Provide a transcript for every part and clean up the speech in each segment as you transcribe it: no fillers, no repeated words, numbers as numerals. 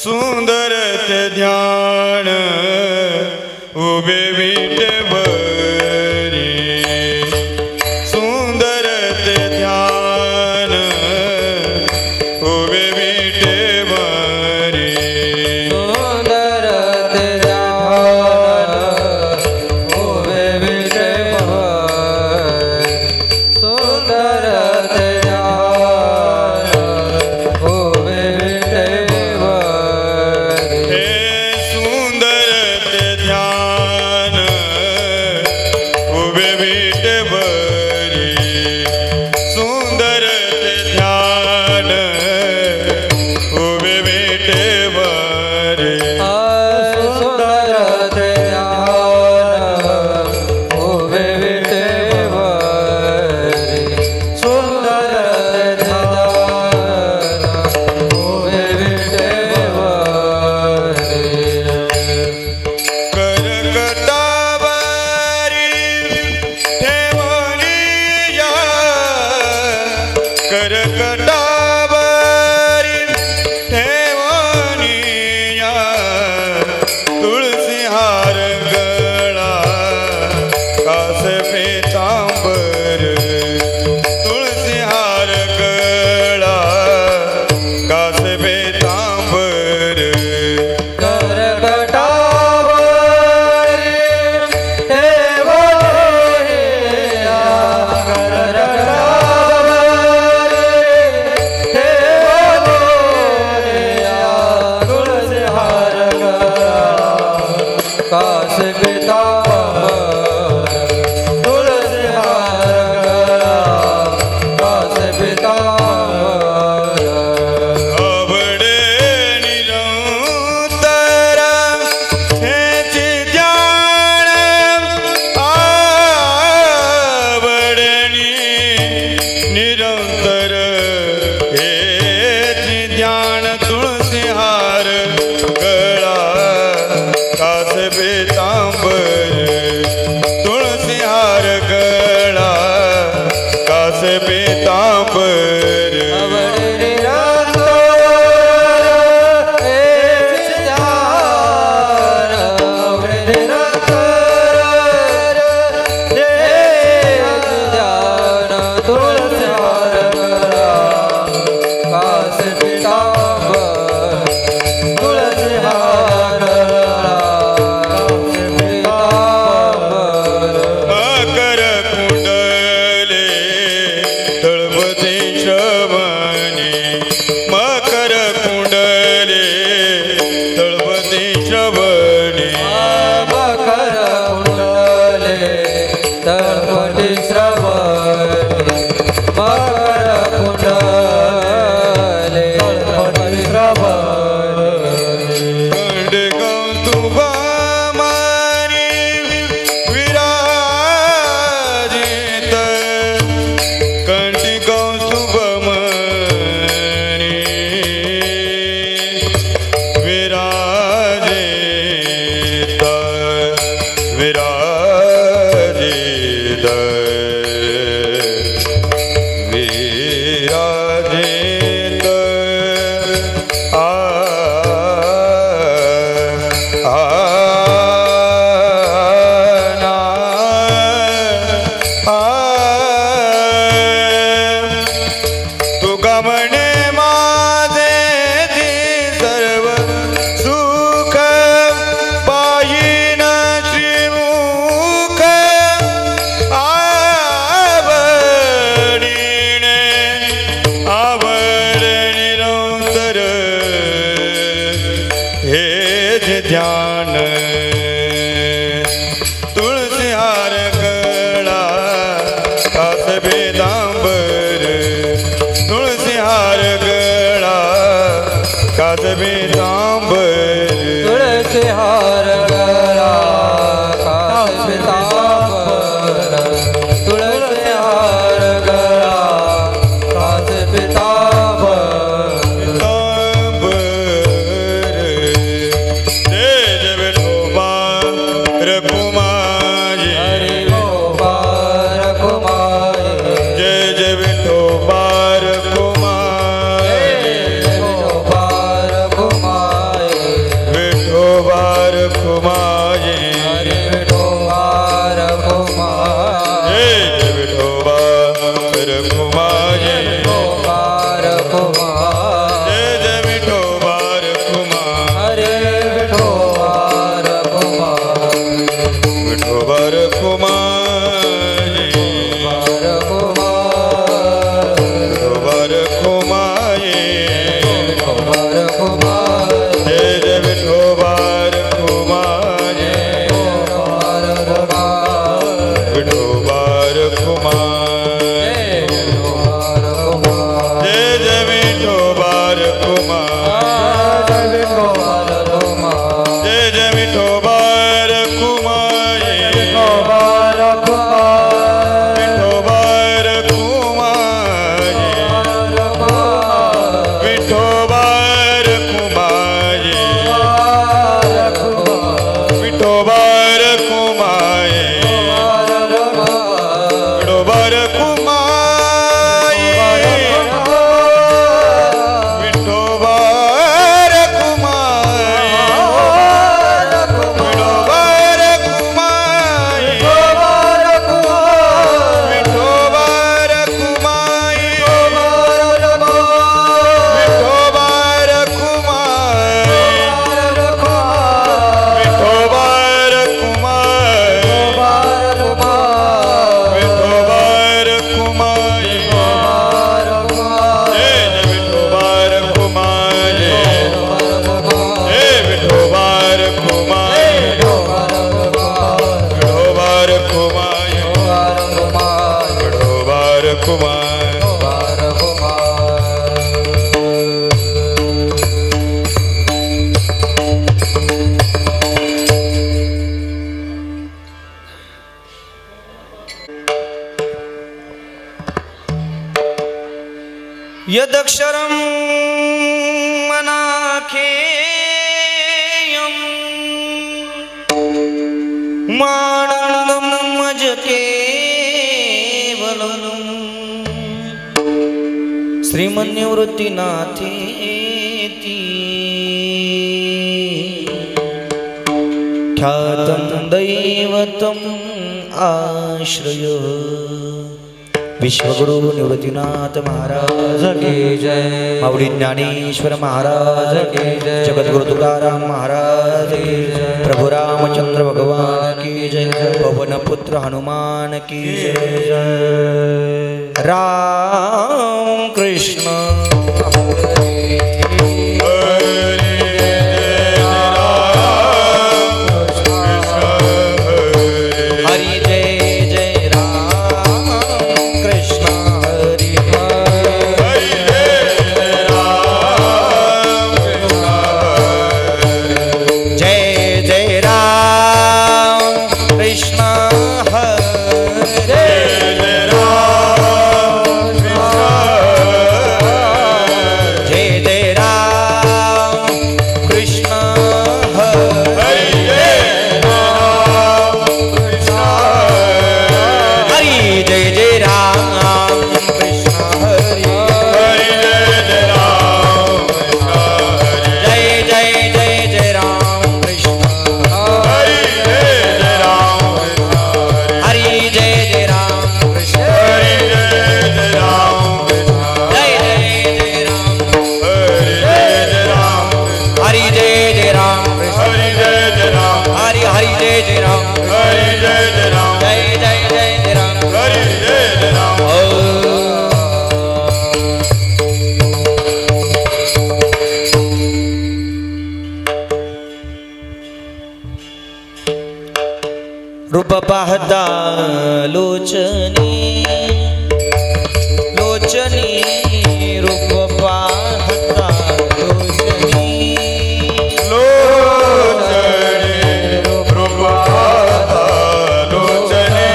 सुंदर ते ध्यान उभे विटेवरी सुंदर ते ध्यान उभे विटेवरी सुंदर ते ध्यान उभे विटेवरी सुंदर ते ध्यान उभे विटेवरी हे सुंदर ते ध्यान यदक्षरं मनाखेयं मानन्दं मज केवलं श्रीमन्निवृत्तिनाथेति ख्यातं दैवतम् आश्रय विश्वगुरु निवृत्तिनाथ महाराज की जय। माऊली ज्ञानेश्वर महाराज की जय। जगद्गुरु तुकाराम महाराज की जय। प्रभु रामचंद्र भगवान की जय। पवन पुत्र हनुमान की जय। राम कृष्ण रूप पाहता लोचनी लोचनी रूप पाहता लोचनी लोचनी रूप पाहता लोचनी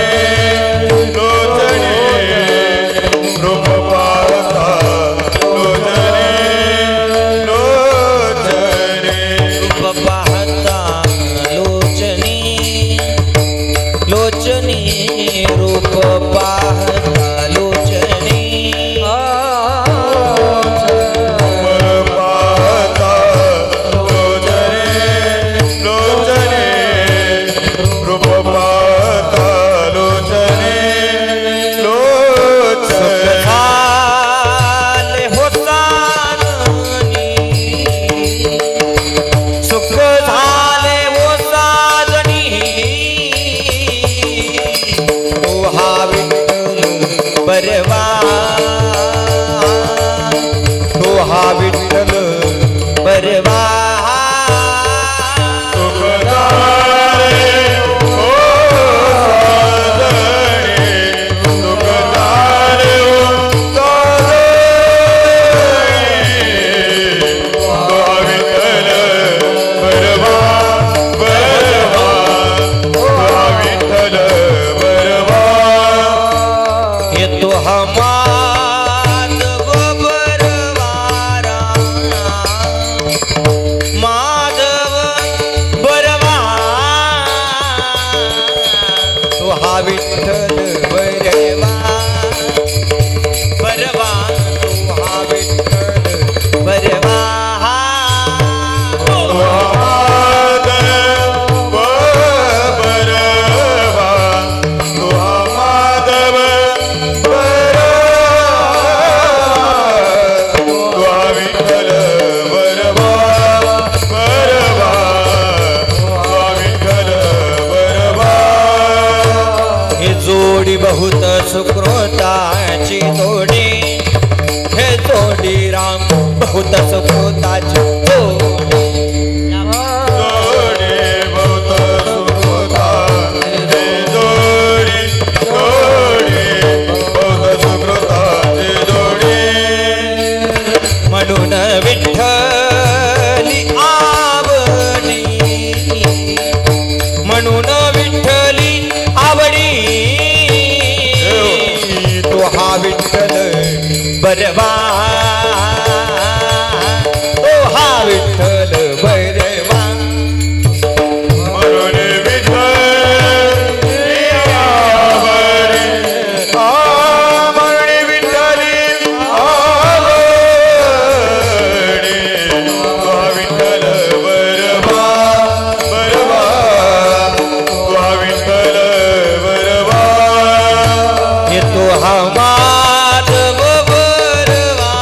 लोचनी रूप पाहता लोचनी लोचनी रूप पाहता लोचनी लोचनी रूप पाहता लोचनी हा विठ्ठल बरवा बरवा तो हा विठ्ठल बरवा बहुत सुकृताची जोडी हे जोडी राम बहुत सुकृताची जोडी बहुत सुकृताची जोडी बहुत सुकृताची जोडी म्हणून विठ्ठली आवडी म्हणून विठ्ठली आवडी हा विठ्ठल बरवा ओ हा विठ्ठल बरवा म्हणून विठ्ठली आवडी म्हणून विठ्ठली आवडी हा विठ्ठल बरवा बरवा हा विठ्ठल बरवा येतो हा माधव बरवा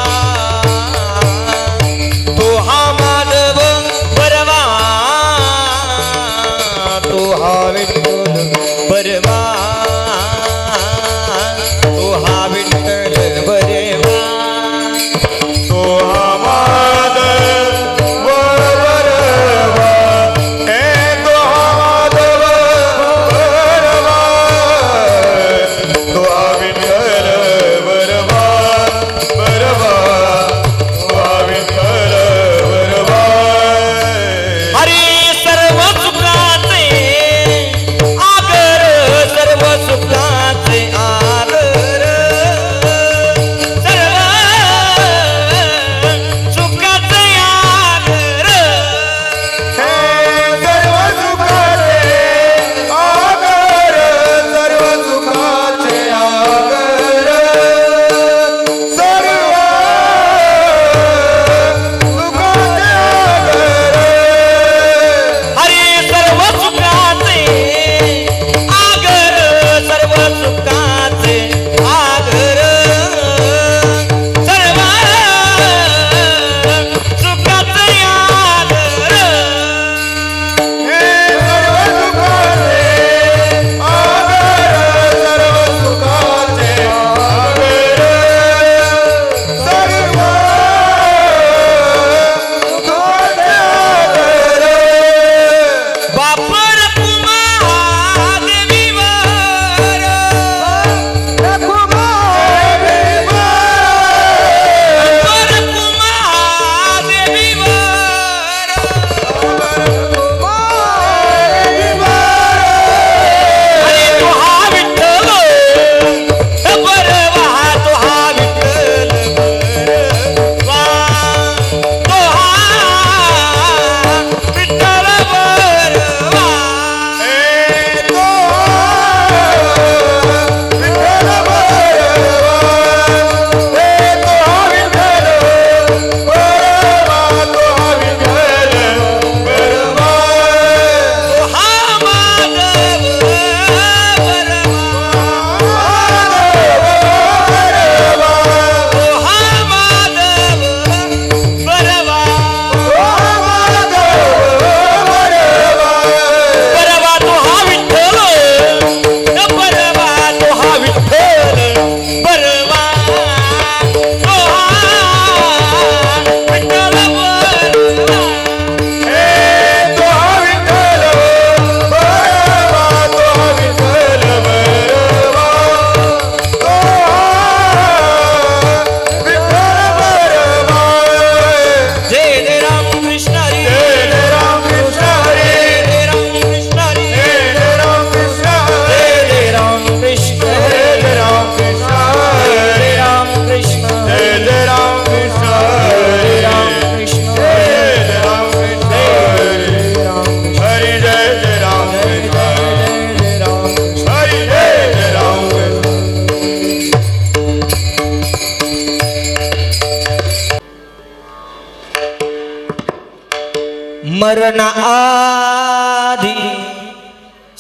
मरण आधी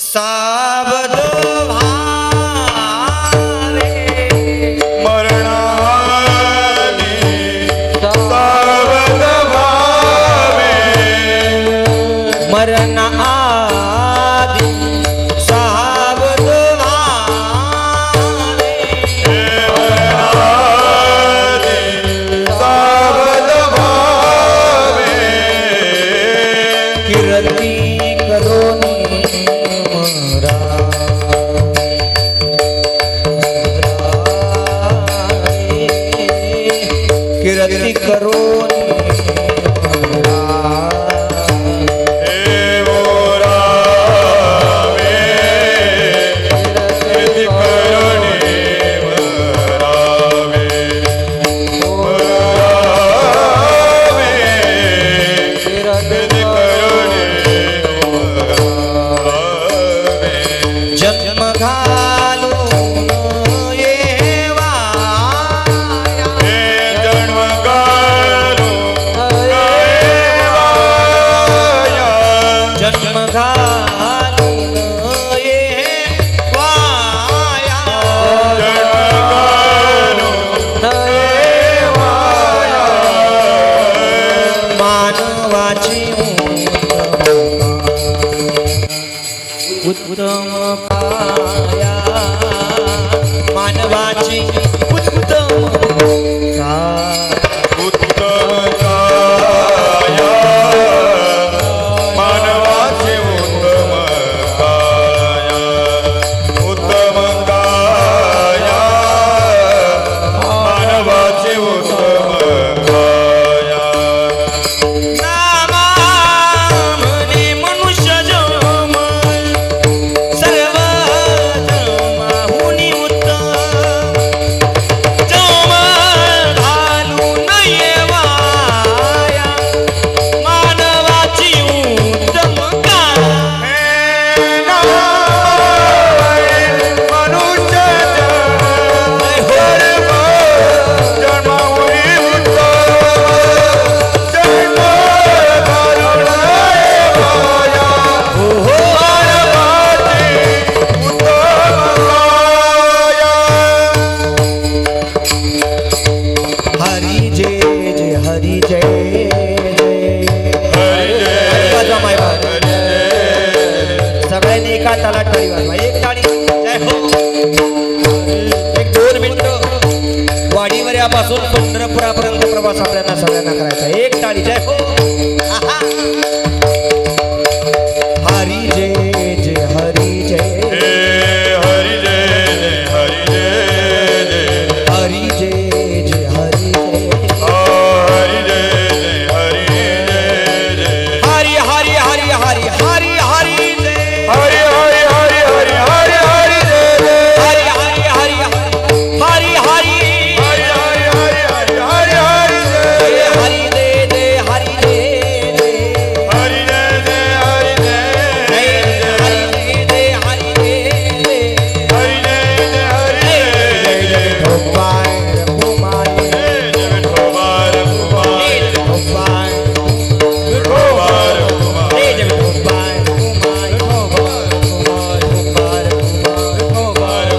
सावध व्हावे मरणाधी सावध व्हावे मरण आधी सावध व्हावे मरणाधी सावध व्हावे कीर्ती करोनी मरा कीर्ती करोनी जन्म घालून येवाया जन्म जन्म घालून येवाया मानवाची उत्तम काया मानवाची उत्तम उत्तम काया मानवाचे उत्तम काया उत्तम काया मानवाचे उत्तम काया नामाने मनुष्य जन्म सर्व धर्माहुनी उत्तम जन्म घालून येवाया मानवाची उत्तम मनुष्य जन्मावरी उत्तम हरी जय जय हरी जय सगळ्यांनी एका तालात टाळी वाजवा एक टाळी जय हो एक 2 मिनिटं वाडीवऱ्यापासून पंढरपुरापर्यंत प्रवास आपल्याला सगळ्यांना करायचा एक टाळी जय हो आहा. हरी जय जय हरी जय हरि जय हरि जय हरी जय जय हरी जय हरि जय हरि जय हरी हरी हरी हरी हरी हरी जय हरि हरि हरि हरि हरि हरि जय हरी हरी हरी हरी हरी हरि हरि हरि हरि हरि हरि जय हरी दे दे हरी दे दे हरि जय हरि जय हरी दे दे हरी दे दे हरि जय हरि जय जय जय भगवान भगवान जय विठोबार कुमार भगवान विठोबार कुमार जय जय भगवान भगवान भगवान भगवान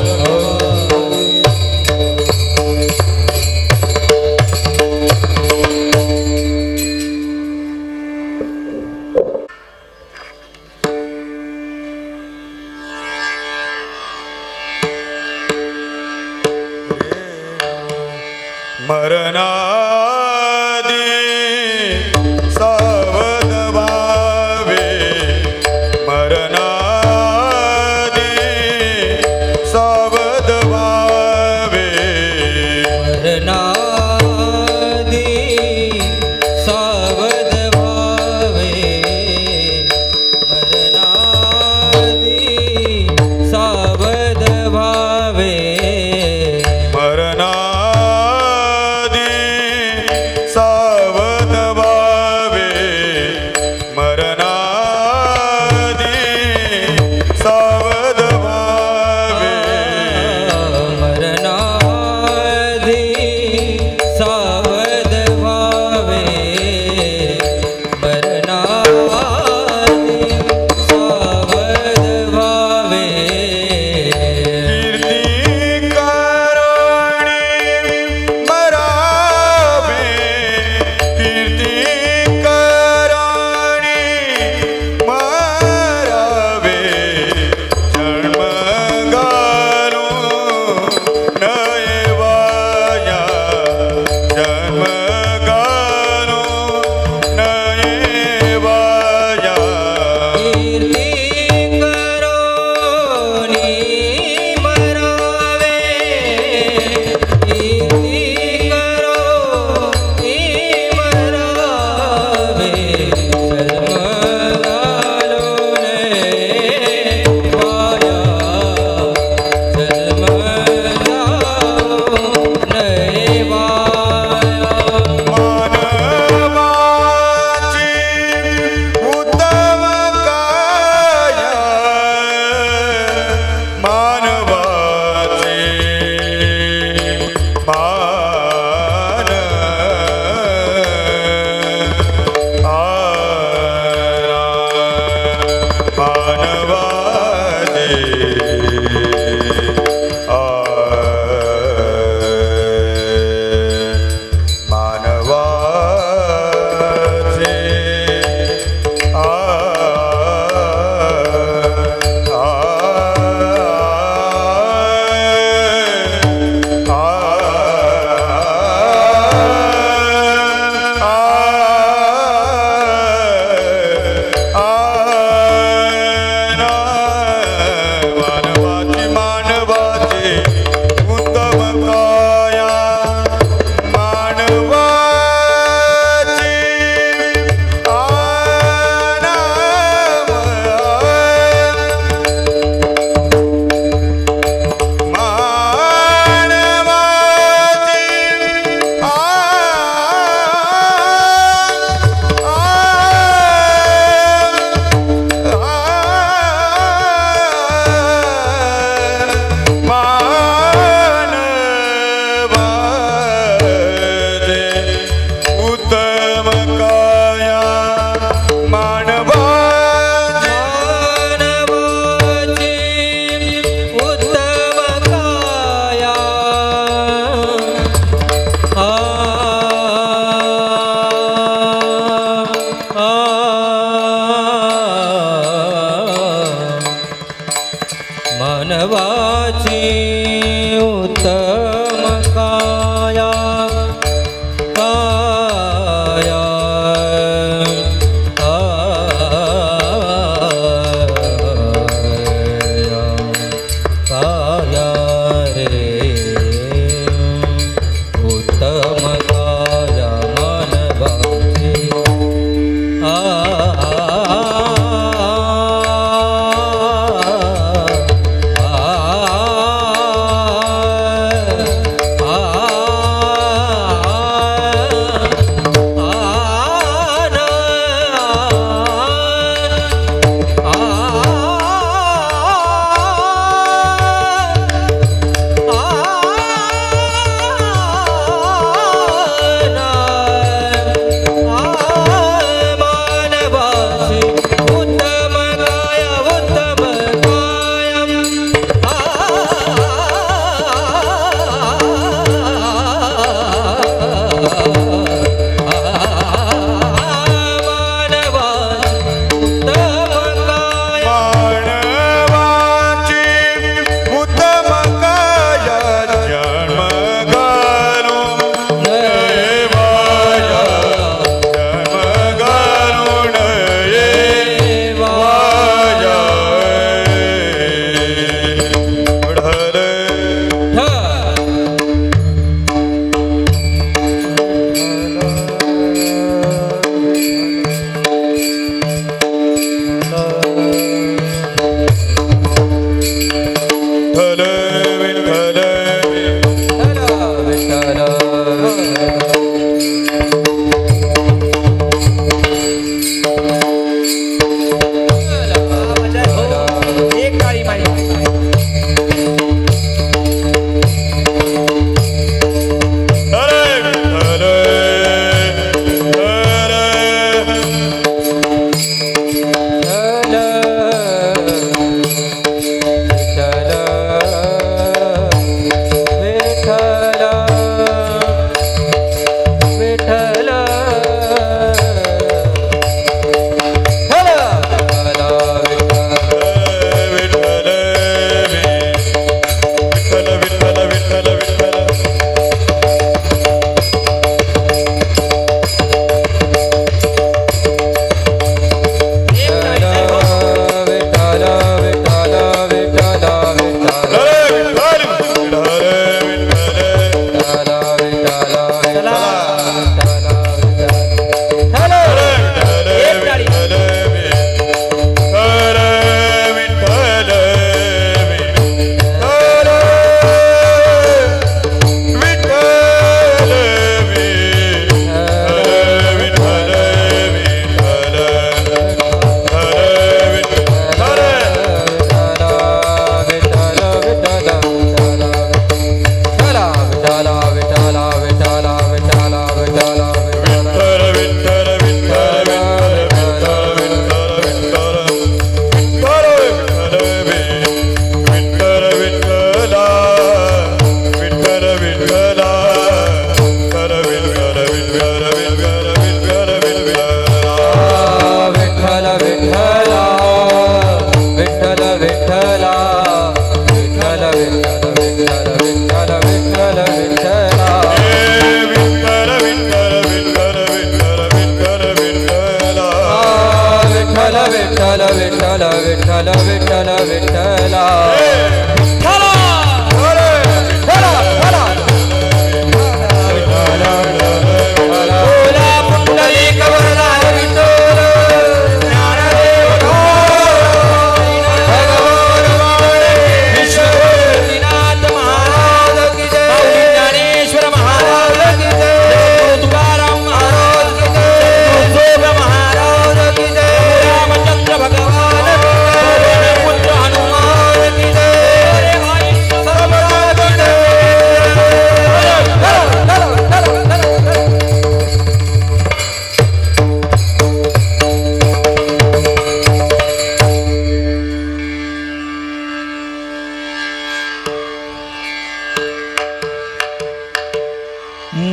मरणादी सावध व्हावे मरणादी सावध व्हावे मरणादी सावध व्हावे मरणादी सावध व्हावे मरणादी मानवाची उत्तम काया काया काया रे उत्तम काया मानवाची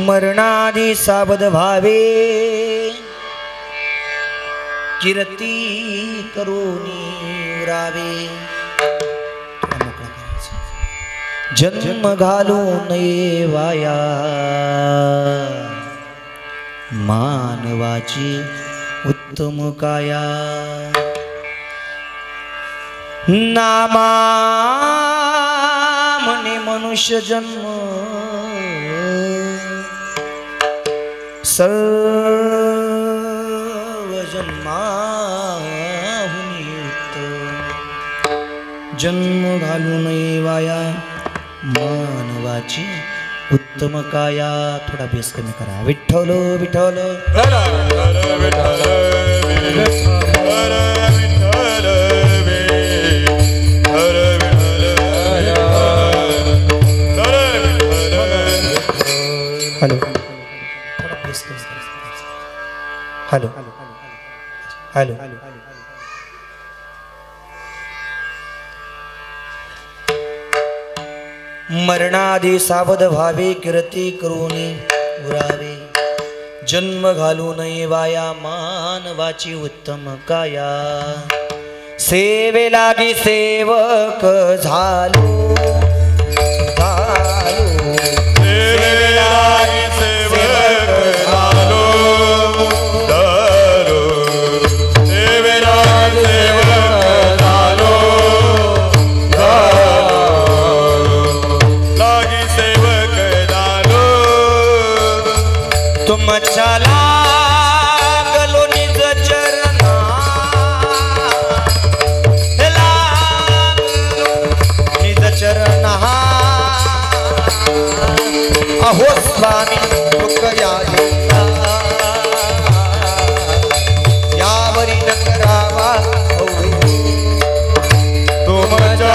मरणादी सावध भावे कीर्ती करूनी रावे जन्म घालू नये वाया मानवाची उत्तम काया नामा म्हणे मनुष्य जन्म सर्व जन्माहुनी उत्तम जन्म घालू नये वाया मानवाची उत्तम काया थोडा बेस कमी करा विठ्ठल विठ्ठल हॅलो थोडा बेस कमी करा हॅलो हॅलो मरणादी सावध भावे कीर्ती करूनी उरावे जन्म घालू नये वाया मानवाची उत्तम काया सेवे लागी सेवक झालो सेवे लागी सेवक झालो सेवे लागी सेवक झालो लागी सेवक झालो तुम चला गलो निज चरणा निज चरणा अहो स्वामी दुःख यावरी न करावा तुमच्या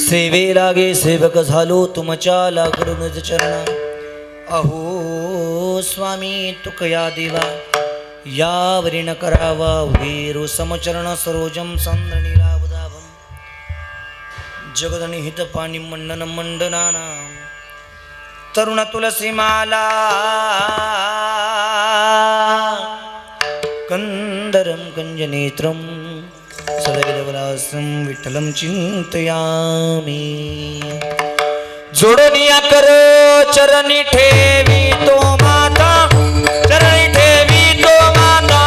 सेवे लागे सेवक झालो तुमच्या लागून चरणा अहो स्वामी तुकया देवा यावरी न करावा वीरू समचरण सरोजम संद्रणीरावदाभम जगदनी हित पाणी मंडन मंडनाना तरुण तुलसी माला कंदरम कंजनेत्रम सदैवलासं विठ्ठलं चिंतयामि जोडनिया कर चरणी ठेवी तो माता चरणी ठेवी तो माता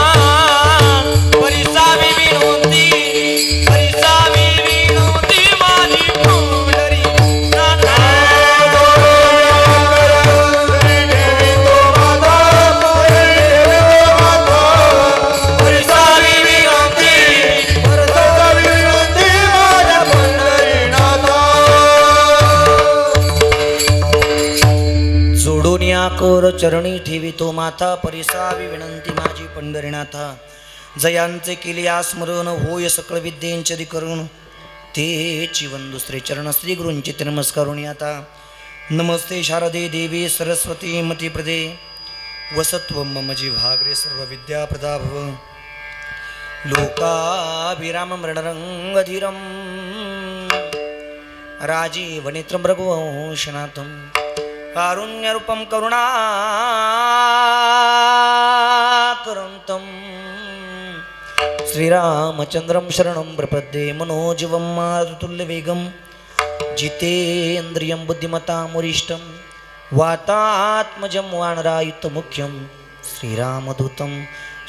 परिसावी विनोदी माझी पंढरी नाथा कोर चरणी ठेवी तो माता परिसावी विनंती माझी पंढरीनाथा जयांचे केले स्मरण होय सकळ विद्येंचे अधिकरण तेची वंदु श्री चरण श्री गुरूंची नमस्कारुणी आता नमस्ते शारदे देवी सरस्वती मतिप्रदे वसत्व मम जिव्हाग्रे सर्व विद्या प्रदा भव लोकाभिराम मृणरंगधीरम राजीवनेत्रं रघुवंशनाथं कारुण्यरूपं करुणाकरन्तं श्रीरामचन्द्रं शरणं प्रपद्ये मनोजवं मारुतुल्यवेगं जितेन्द्रियं बुद्धिमतां वरिष्ठं वातात्मजं वानरायुतमुख्यं श्रीरामदूतं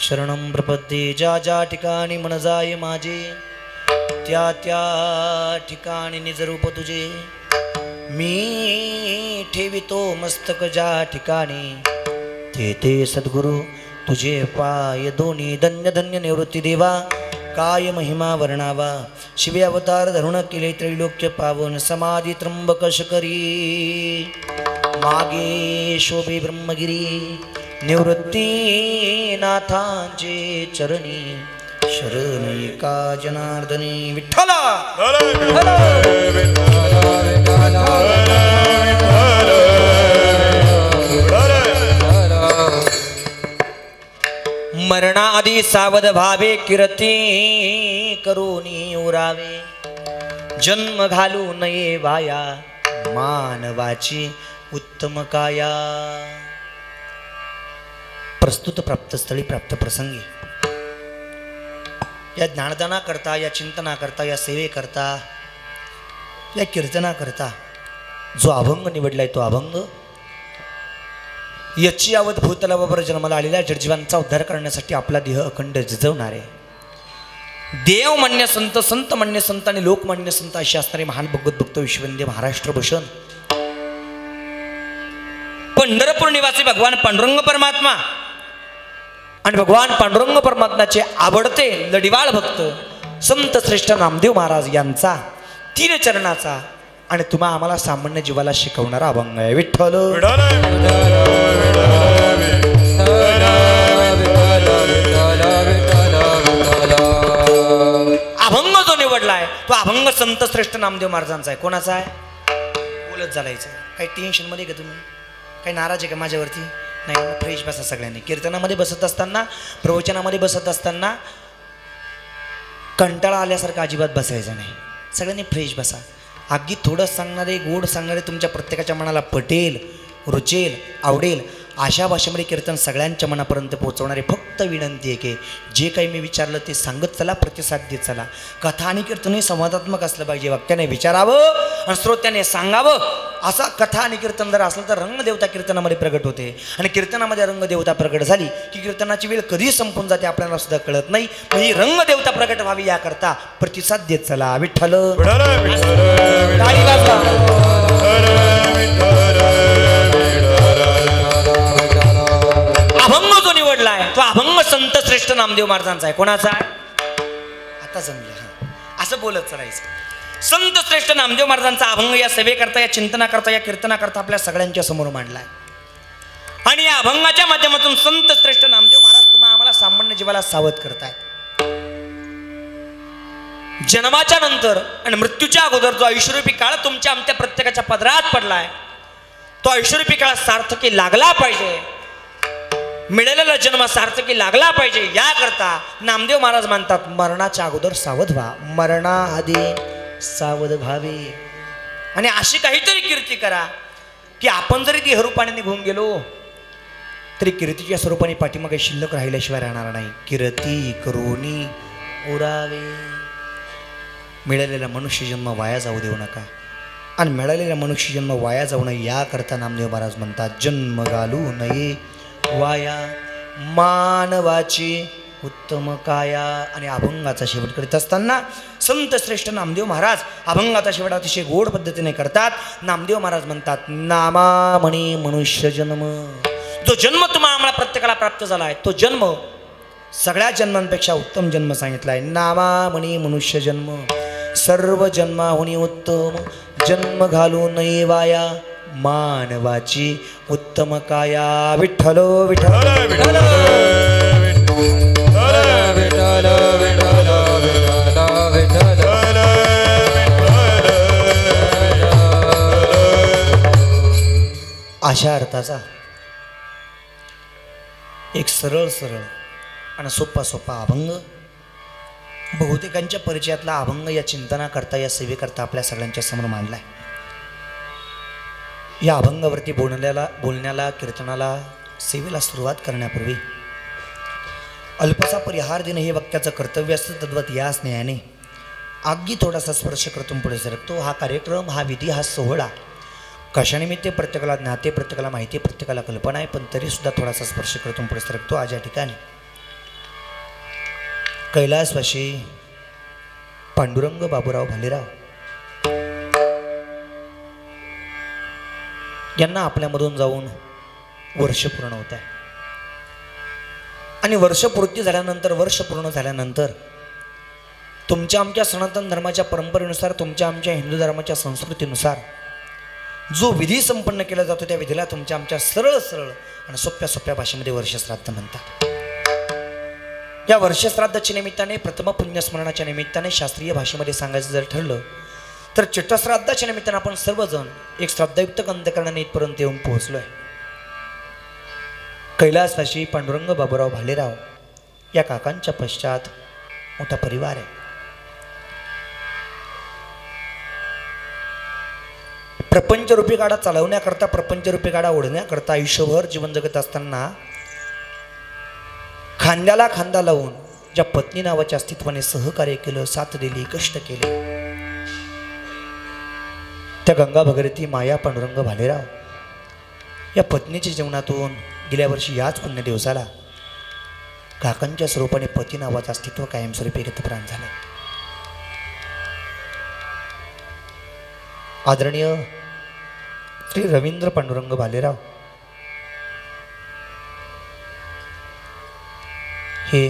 शरणं प्रपद्ये ज्या ज्या ठिकाणी मन जाय माझे त्या त्या ठिकाणी निजरूप तुझे मी ठेवितो मस्तक ज्या ठिकाणी ते ते सद्गुरु तुझे पाय दोन्ही धन्य धन्य निवृत्ती देवा काय महिमा वर्णावा शिवे अवतार धरुण केले त्रैलोक्य पावन समाधी त्र्यंबक शकरी मागे शोभे ब्रह्मगिरी निवृत्ती नाथांचे चरणी शरण एका जनार्दनी विठ्ठला मरणाआधी सावध भावे कीर्ती करूनी उरावे जन्म घालू नये वाया मानवाची उत्तम काया प्रस्तुत प्राप्त स्थळी प्राप्त प्रसंगी या ज्ञानदाना करता या चिंतना करता या सेवे करता या कीर्तना करता जो अभंग निवडलाय तो अभंग याची यावत भूतलावर जन्माला आलेल्या जडजीवांचा उद्धार करण्यासाठी आपला देह अखंड झिजवणार आहे देव मान्य संत संत मान्य संत आणि लोकमान्य संत असे असणारे महान भगवत भक्त विश्ववंद्य महाराष्ट्र भूषण पंढरपूर निवासी भगवान पांडुरंग परमात्मा आणि भगवान पांडुरंग परमात्म्याचे आवडते लढिवाळ भक्त संत श्रेष्ठ नामदेव महाराज यांचा 3 चरणाचा आणि तुम्हा आम्हाला सामान्य जीवाला शिकवणारा अभंग आहे विठ्ठल अभंग जो निवडलाय तो अभंग संत श्रेष्ठ नामदेव महाराजांचा आहे कोणाचा आहे बोलत चालायचं काही टेन्शन मध्ये का तुम्ही काही नाराज आहे का माझ्यावरती नाही फ्रेश बसा सगळ्यांनी कीर्तनामध्ये बसत असताना प्रवचनामध्ये बसत असताना कंटाळा आल्यासारखं अजिबात बसायचं नाही सगळ्यांनी फ्रेश बसा अगदी थोडं सांगणारे गोड सांगणारे तुमच्या प्रत्येकाच्या मनाला पटेल रुचेल आवडेल अशा भाषेमध्ये कीर्तन सगळ्यांच्या मनापर्यंत पोहोचवणारे फक्त विनंती आहे की जे काही मी विचारलं ते सांगत चला प्रतिसाद देत चला कथा आणि कीर्तन हे संवादात्मक असलं पाहिजे वाक्याने विचारावं आणि श्रोत्याने सांगावं असा कथा आणि कीर्तन जर असलं तर रंगदेवता कीर्तनामध्ये प्रगट होते आणि कीर्तनामध्ये रंगदेवता प्रगट झाली की कीर्तनाची वेळ कधी संपून जाते आपल्याला सुद्धा कळत नाही मग ही रंगदेवता प्रगट व्हावी याकरता प्रतिसाद देत चला विठ्ठल अभंग जो निवडलाय तो अभंग संत श्रेष्ठ नामदेव महाराजांचा आहे कोणाचा आहे आता जमलं असं बोलत चालायचं संत श्रेष्ठ नामदेव महाराजांचा अभंग या सेवेकरता या चिंतनाकरता या कीर्तनाकरता आपल्या सगळ्यांच्या समोर मांडलाय आणि या अभंगाच्या माध्यमातून संत श्रेष्ठ नामदेव महाराज तुम्हाला आम्हाला सामान्य जीवाला सावध करतायत जन्माच्या नंतर आणि मृत्यूच्या अगोदर जो ऐश्वर्यरूपी काळ तुमच्या आमच्या प्रत्येकाच्या पदरात पडलाय तो ऐश्वर्यरूपी काळ सार्थकी लागला पाहिजे मिळालेला जन्म सार्थकी लागला पाहिजे याकरता नामदेव महाराज म्हणतात मरणाच्या अगोदर सावध व्हा मरणाआधी सावध व्हावे आणि अशी काहीतरी कीर्ती करा की आपण जरी ती हरूपाने निघून गेलो तरी कीर्तीच्या स्वरूपाने पाठीमागे शिल्लक राहिल्याशिवाय राहणार नाही कीर्ती करोनी उरावे मिळालेला मनुष्यजन्म वाया जाऊ देऊ नका आणि मिळालेला मनुष्यजन्म वाया जाऊ नये याकरता नामदेव महाराज म्हणतात जन्म घालू नये वाया मानवाची उत्तम काया आणि अभंगाचा शेवट करीत असताना संत श्रेष्ठ नामदेव महाराज अभंगाचा शेवट अतिशय गोड पद्धतीने करतात नामदेव महाराज म्हणतात नामामणी मनुष्य जन्म जो जन्म तुम्हाला आम्हाला प्रत्येकाला प्राप्त झाला आहे तो जन्म सगळ्या जन्मांपेक्षा उत्तम जन्म सांगितला आहे नामामणी मनुष्य जन्म सर्व जन्माहुनी उत्तम जन्म घालू नये वाया मानवाची उत्तम काया विठ्ठल विठ्ठल विठ्ठल अशा अर्थाचा एक सरळ सरळ आणि सोपा सोपा अभंग बहुतेकांच्या परिचयातला अभंग या चिंतनाकरता या सेवेकरता आपल्या सगळ्यांच्या समोर मांडलाय या अभंगावरती बोलण्याला कीर्तनाला सेवेला सुरुवात करण्यापूर्वी अल्पसा परिहार देणं हे वक्त्याचं कर्तव्य असतं तद्वत या स्नेहाने अगदी थोडासा स्पर्श करतून पुढे सरकतो हा कार्यक्रम हा विधी हा सोहळा कशानिमित्त प्रत्येकाला ज्ञाते प्रत्येकाला माहिती प्रत्येकाला कल्पना आहे पण तरीसुद्धा थोडासा स्पर्श करतून पुढे सरकतो आज या ठिकाणी कैलासवासी पांडुरंग बाबूराव भालेराव यांना आपल्यामधून जाऊन वर्ष पूर्ण होत आहे आणि वर्षपूर्ती झाल्यानंतर, वर्ष पूर्ण झाल्यानंतर तुमच्या आमच्या सनातन धर्माच्या परंपरेनुसार, तुमच्या आमच्या हिंदू धर्माच्या संस्कृतीनुसार जो विधी संपन्न केला जातो त्या विधीला तुमच्या आमच्या सरळ सरळ आणि सोप्या सोप्या भाषेमध्ये वर्षश्राद्ध म्हणतात. या वर्षश्राद्धाच्या निमित्ताने, प्रथम पुण्यस्मरणाच्या निमित्ताने, शास्त्रीय भाषेमध्ये सांगायचं जर ठरलं तर चित्तश्राद्धाच्या निमित्ताने आपण सर्वजण एक श्राद्धयुक्त अंत्यकरणाने इथपर्यंत येऊन पोहोचलोय. कैलासवासी पांडुरंग बाबूराव भालेराव या काकांच्या पश्चात मोठा परिवार आहे. प्रपंचरूपी गाडा चालवण्याकरता, प्रपंचरूपी गाडा ओढण्याकरता आयुष्यभर जीवन जगत असताना खांद्याला खांदा लावून ज्या पत्नी नावाच्या अस्तित्वाने सहकार्य केलं, साथ दिली, कष्ट केले, त्या गंगा भगीरथी माया पांडुरंग भालेराव या पत्नीच्या जीवनातून गेल्या वर्षी याच पुण्य दिवसाला काकांच्या स्वरूपाने पती नावाचं अस्तित्व कायमस्वरूपी गतप्राण झालं. आदरणीय श्री रवींद्र पांडुरंग भालेराव हे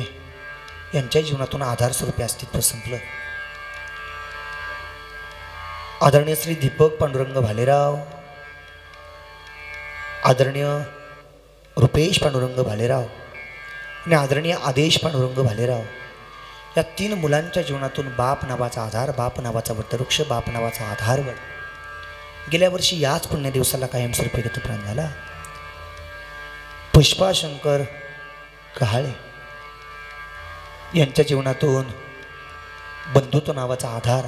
यांच्या जीवनातून आधार स्वरूपी अस्तित्व संपलं. आदरणीय श्री दीपक पांडुरंग भालेराव, आदरणीय रुपेश पांडुरंग भालेराव आणि आदरणीय आदेश पांडुरंग भालेराव या 3 मुलांच्या जीवनातून बाप नावाचा आधार, बाप नावाचा वटवृक्ष, बाप नावाचा आधारवड गेल्या वर्षी याच पुण्य दिवसाला कायमस्वरूपी गतप्राण झाला. पुष्पा शंकर कहाळे यांच्या जीवनातून बंधुत्व नावाचा आधार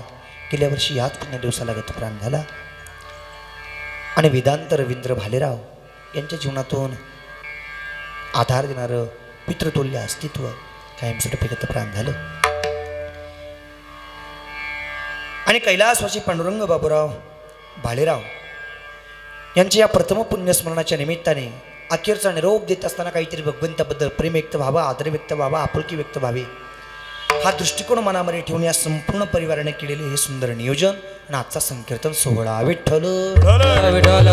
गेल्या वर्षी याच पुण्य दिवसाला गतप्राण झाला. आणि वेदांत रवींद्र भालेराव यांच्या जीवनातून आधार देणारं पितृतुल्य अस्तित्व कायमस्वरूपी गतप्राण झालं. आणि कैलासवासी पांडुरंग बाबूराव भालेराव यांच्या या प्रथम पुण्यस्मरणाच्या निमित्ताने अखेरचा निरोप देत असताना काहीतरी भगवंताबद्दल प्रेम व्यक्त व्हावं, आदर व्यक्त व्हावा, आपुलकी व्यक्त व्हावी हा दृष्टिकोन मनामध्ये ठेवून या संपूर्ण परिवाराने केलेले हे सुंदर नियोजन आणि आजचा संकीर्तन सोहळा. विठ्ठल विठ्ठल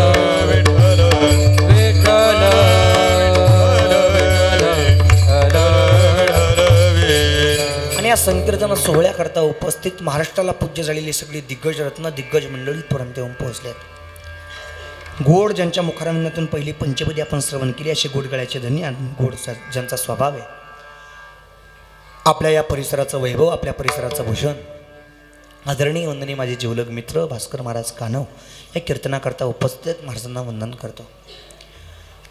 विठ्ठल आणि या संकीर्तन सोहळ्याकरता उपस्थित महाराष्ट्राला पूज्य झालेली सगळी दिग्गज रत्न, दिग्गज मंडळी इथपर्यंत येऊन पोहोचल्यात. गोड ज्यांच्या मुखारविंदातून पहिली पंचपदी आपण श्रवण केली असे गोडगळ्याचे धनी आणि गोड ज्यांचा स्वभाव आहे, आपल्या या परिसराचं वैभव, आपल्या परिसराचं भूषण, आदरणीय वंदनीय माझे जीवलग मित्र भास्कर महाराज कानव या कीर्तनाकरता उपस्थित महाराजांना वंदन करतो.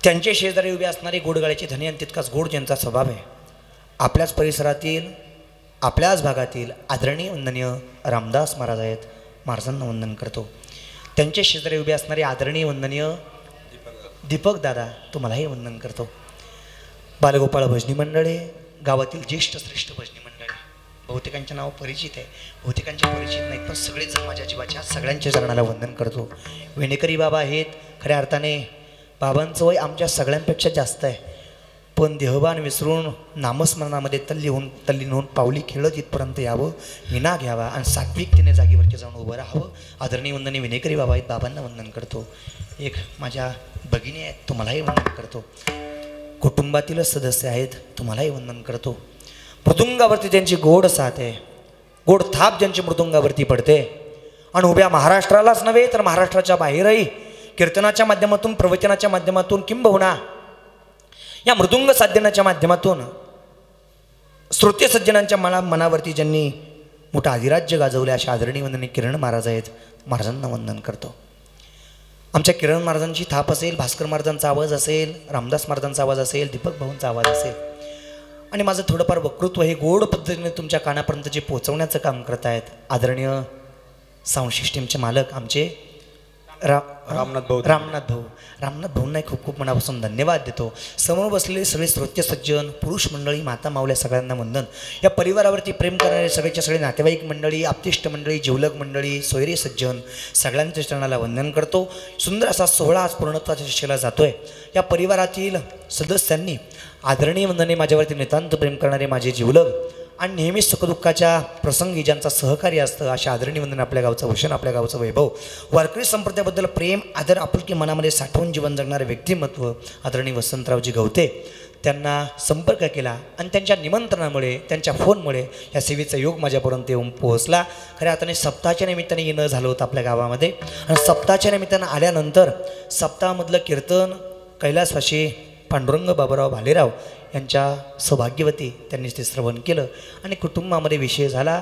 त्यांचे शेजारी उभे असणारे गोडगळ्याचे धनी आणि तितकाच गोड ज्यांचा स्वभाव आहे, आपल्याच परिसरातील, आपल्याच भागातील आदरणीय वंदनीय रामदास महाराज आहेत, महाराजांना वंदन करतो. त्यांचे शेजारी उभे असणारे आदरणीय वंदनीय दीपक दादा, तुम्हालाही वंदन करतो. बालगोपाळ भजनी मंडळे, गावातील ज्येष्ठ श्रेष्ठ भजनी मंडळे, बहुतेकांचे नाव परिचित आहे, बहुतेकांचे परिचित नाहीत, पण सगळेच जण माझ्या जीवाच्या सगळ्यांच्या चरणाला वंदन करतो. वेणेकरी बाबा आहेत, खऱ्या अर्थाने बाबांचं वय आमच्या सगळ्यांपेक्षा जास्त आहे, पण देहभान विसरून नामस्मरणामध्ये तल्लीन होऊन पावली खेळत इथपर्यंत यावं, विना घ्यावा आणि सात्विकतेने जागेवरती जाऊन उभं राहावं. आदरणीय वंदनीय विनेकरी बाबा आहेत, बाबांना वंदन करतो. एक माझ्या भगिनी आहेत, तुम्हालाही वंदन करतो. कुटुंबातीलच सदस्य आहेत, तुम्हालाही वंदन करतो. मृदुंगावरती त्यांची गोड साथ आहे, गोड थाप ज्यांची मृदुंगावरती पडते आणि उभ्या महाराष्ट्रालाच नव्हे तर महाराष्ट्राच्या बाहेरही कीर्तनाच्या माध्यमातून, प्रवचनाच्या माध्यमातून, किंबहुना या मृदुंग साधनाच्या माध्यमातून श्रोते सज्जनांच्या मनावरती ज्यांनी मोठं अधिराज्य गाजवले अशा आदरणीय वंदनीय किरण महाराज आहेत, महाराजांना वंदन करतो. आमच्या किरण महाराजांची थाप असेल, भास्कर महाराजांचा आवाज असेल, रामदास महाराजांचा आवाज असेल, दीपक भाऊंचा आवाज असेल आणि माझं थोडंफार वक्तृत्व हे गोड पद्धतीने तुमच्या कानापर्यंत जे पोहोचवण्याचं काम करत आहेत आदरणीय साऊंड सिस्टीमचे मालक आमचे रामनाथ भाऊंना खूप खूप मनापासून धन्यवाद देतो. समोर बसलेले सगळे श्रोते सज्जन, पुरुष मंडळी, माता मावल्या सगळ्यांना वंदन. या परिवारावरती प्रेम करणारे सगळेच्या सगळे नातेवाईक मंडळी, आप्तिष्ट मंडळी, जीवलग मंडळी, सोयरे सज्जन सगळ्यांच्या चरणाला वंदन करतो. सुंदर असा सोहळा आज पूर्णत्वाच्या दिशेला जातोय. या परिवारातील सदस्यांनी आदरणीय वंदने माझ्यावरती नितांत प्रेम करणारे माझे जिवलग आणि नेहमी सुखदुःखाच्या प्रसंगी ज्यांचा सहकार्य असतं अशा आदरणीय वंदने आपल्या गावचं भूषण, आपल्या गावचं वैभव, वारकरी संप्रदायाबद्दल प्रेम आदर आपुलकी मनामध्ये साठवून जीवन जगणारे व्यक्तिमत्व आदरणीय वसंतरावजी गवते, त्यांना संपर्क केला आणि त्यांच्या निमंत्रणामुळे, त्यांच्या फोनमुळे या सेवेचा योग माझ्यापर्यंत येऊन पोहोचला. खऱ्या अर्थाने सप्ताहाच्या निमित्ताने येणं झालं होतं आपल्या गावामध्ये आणि सप्ताहाच्या निमित्तानं आल्यानंतर सप्ताहामधलं कीर्तन कैलासवासी पांडुरंग बाबूराव भालेराव यांच्या सौभाग्यवती त्यांनी ते श्रवण केलं आणि कुटुंबामध्ये विषय झाला,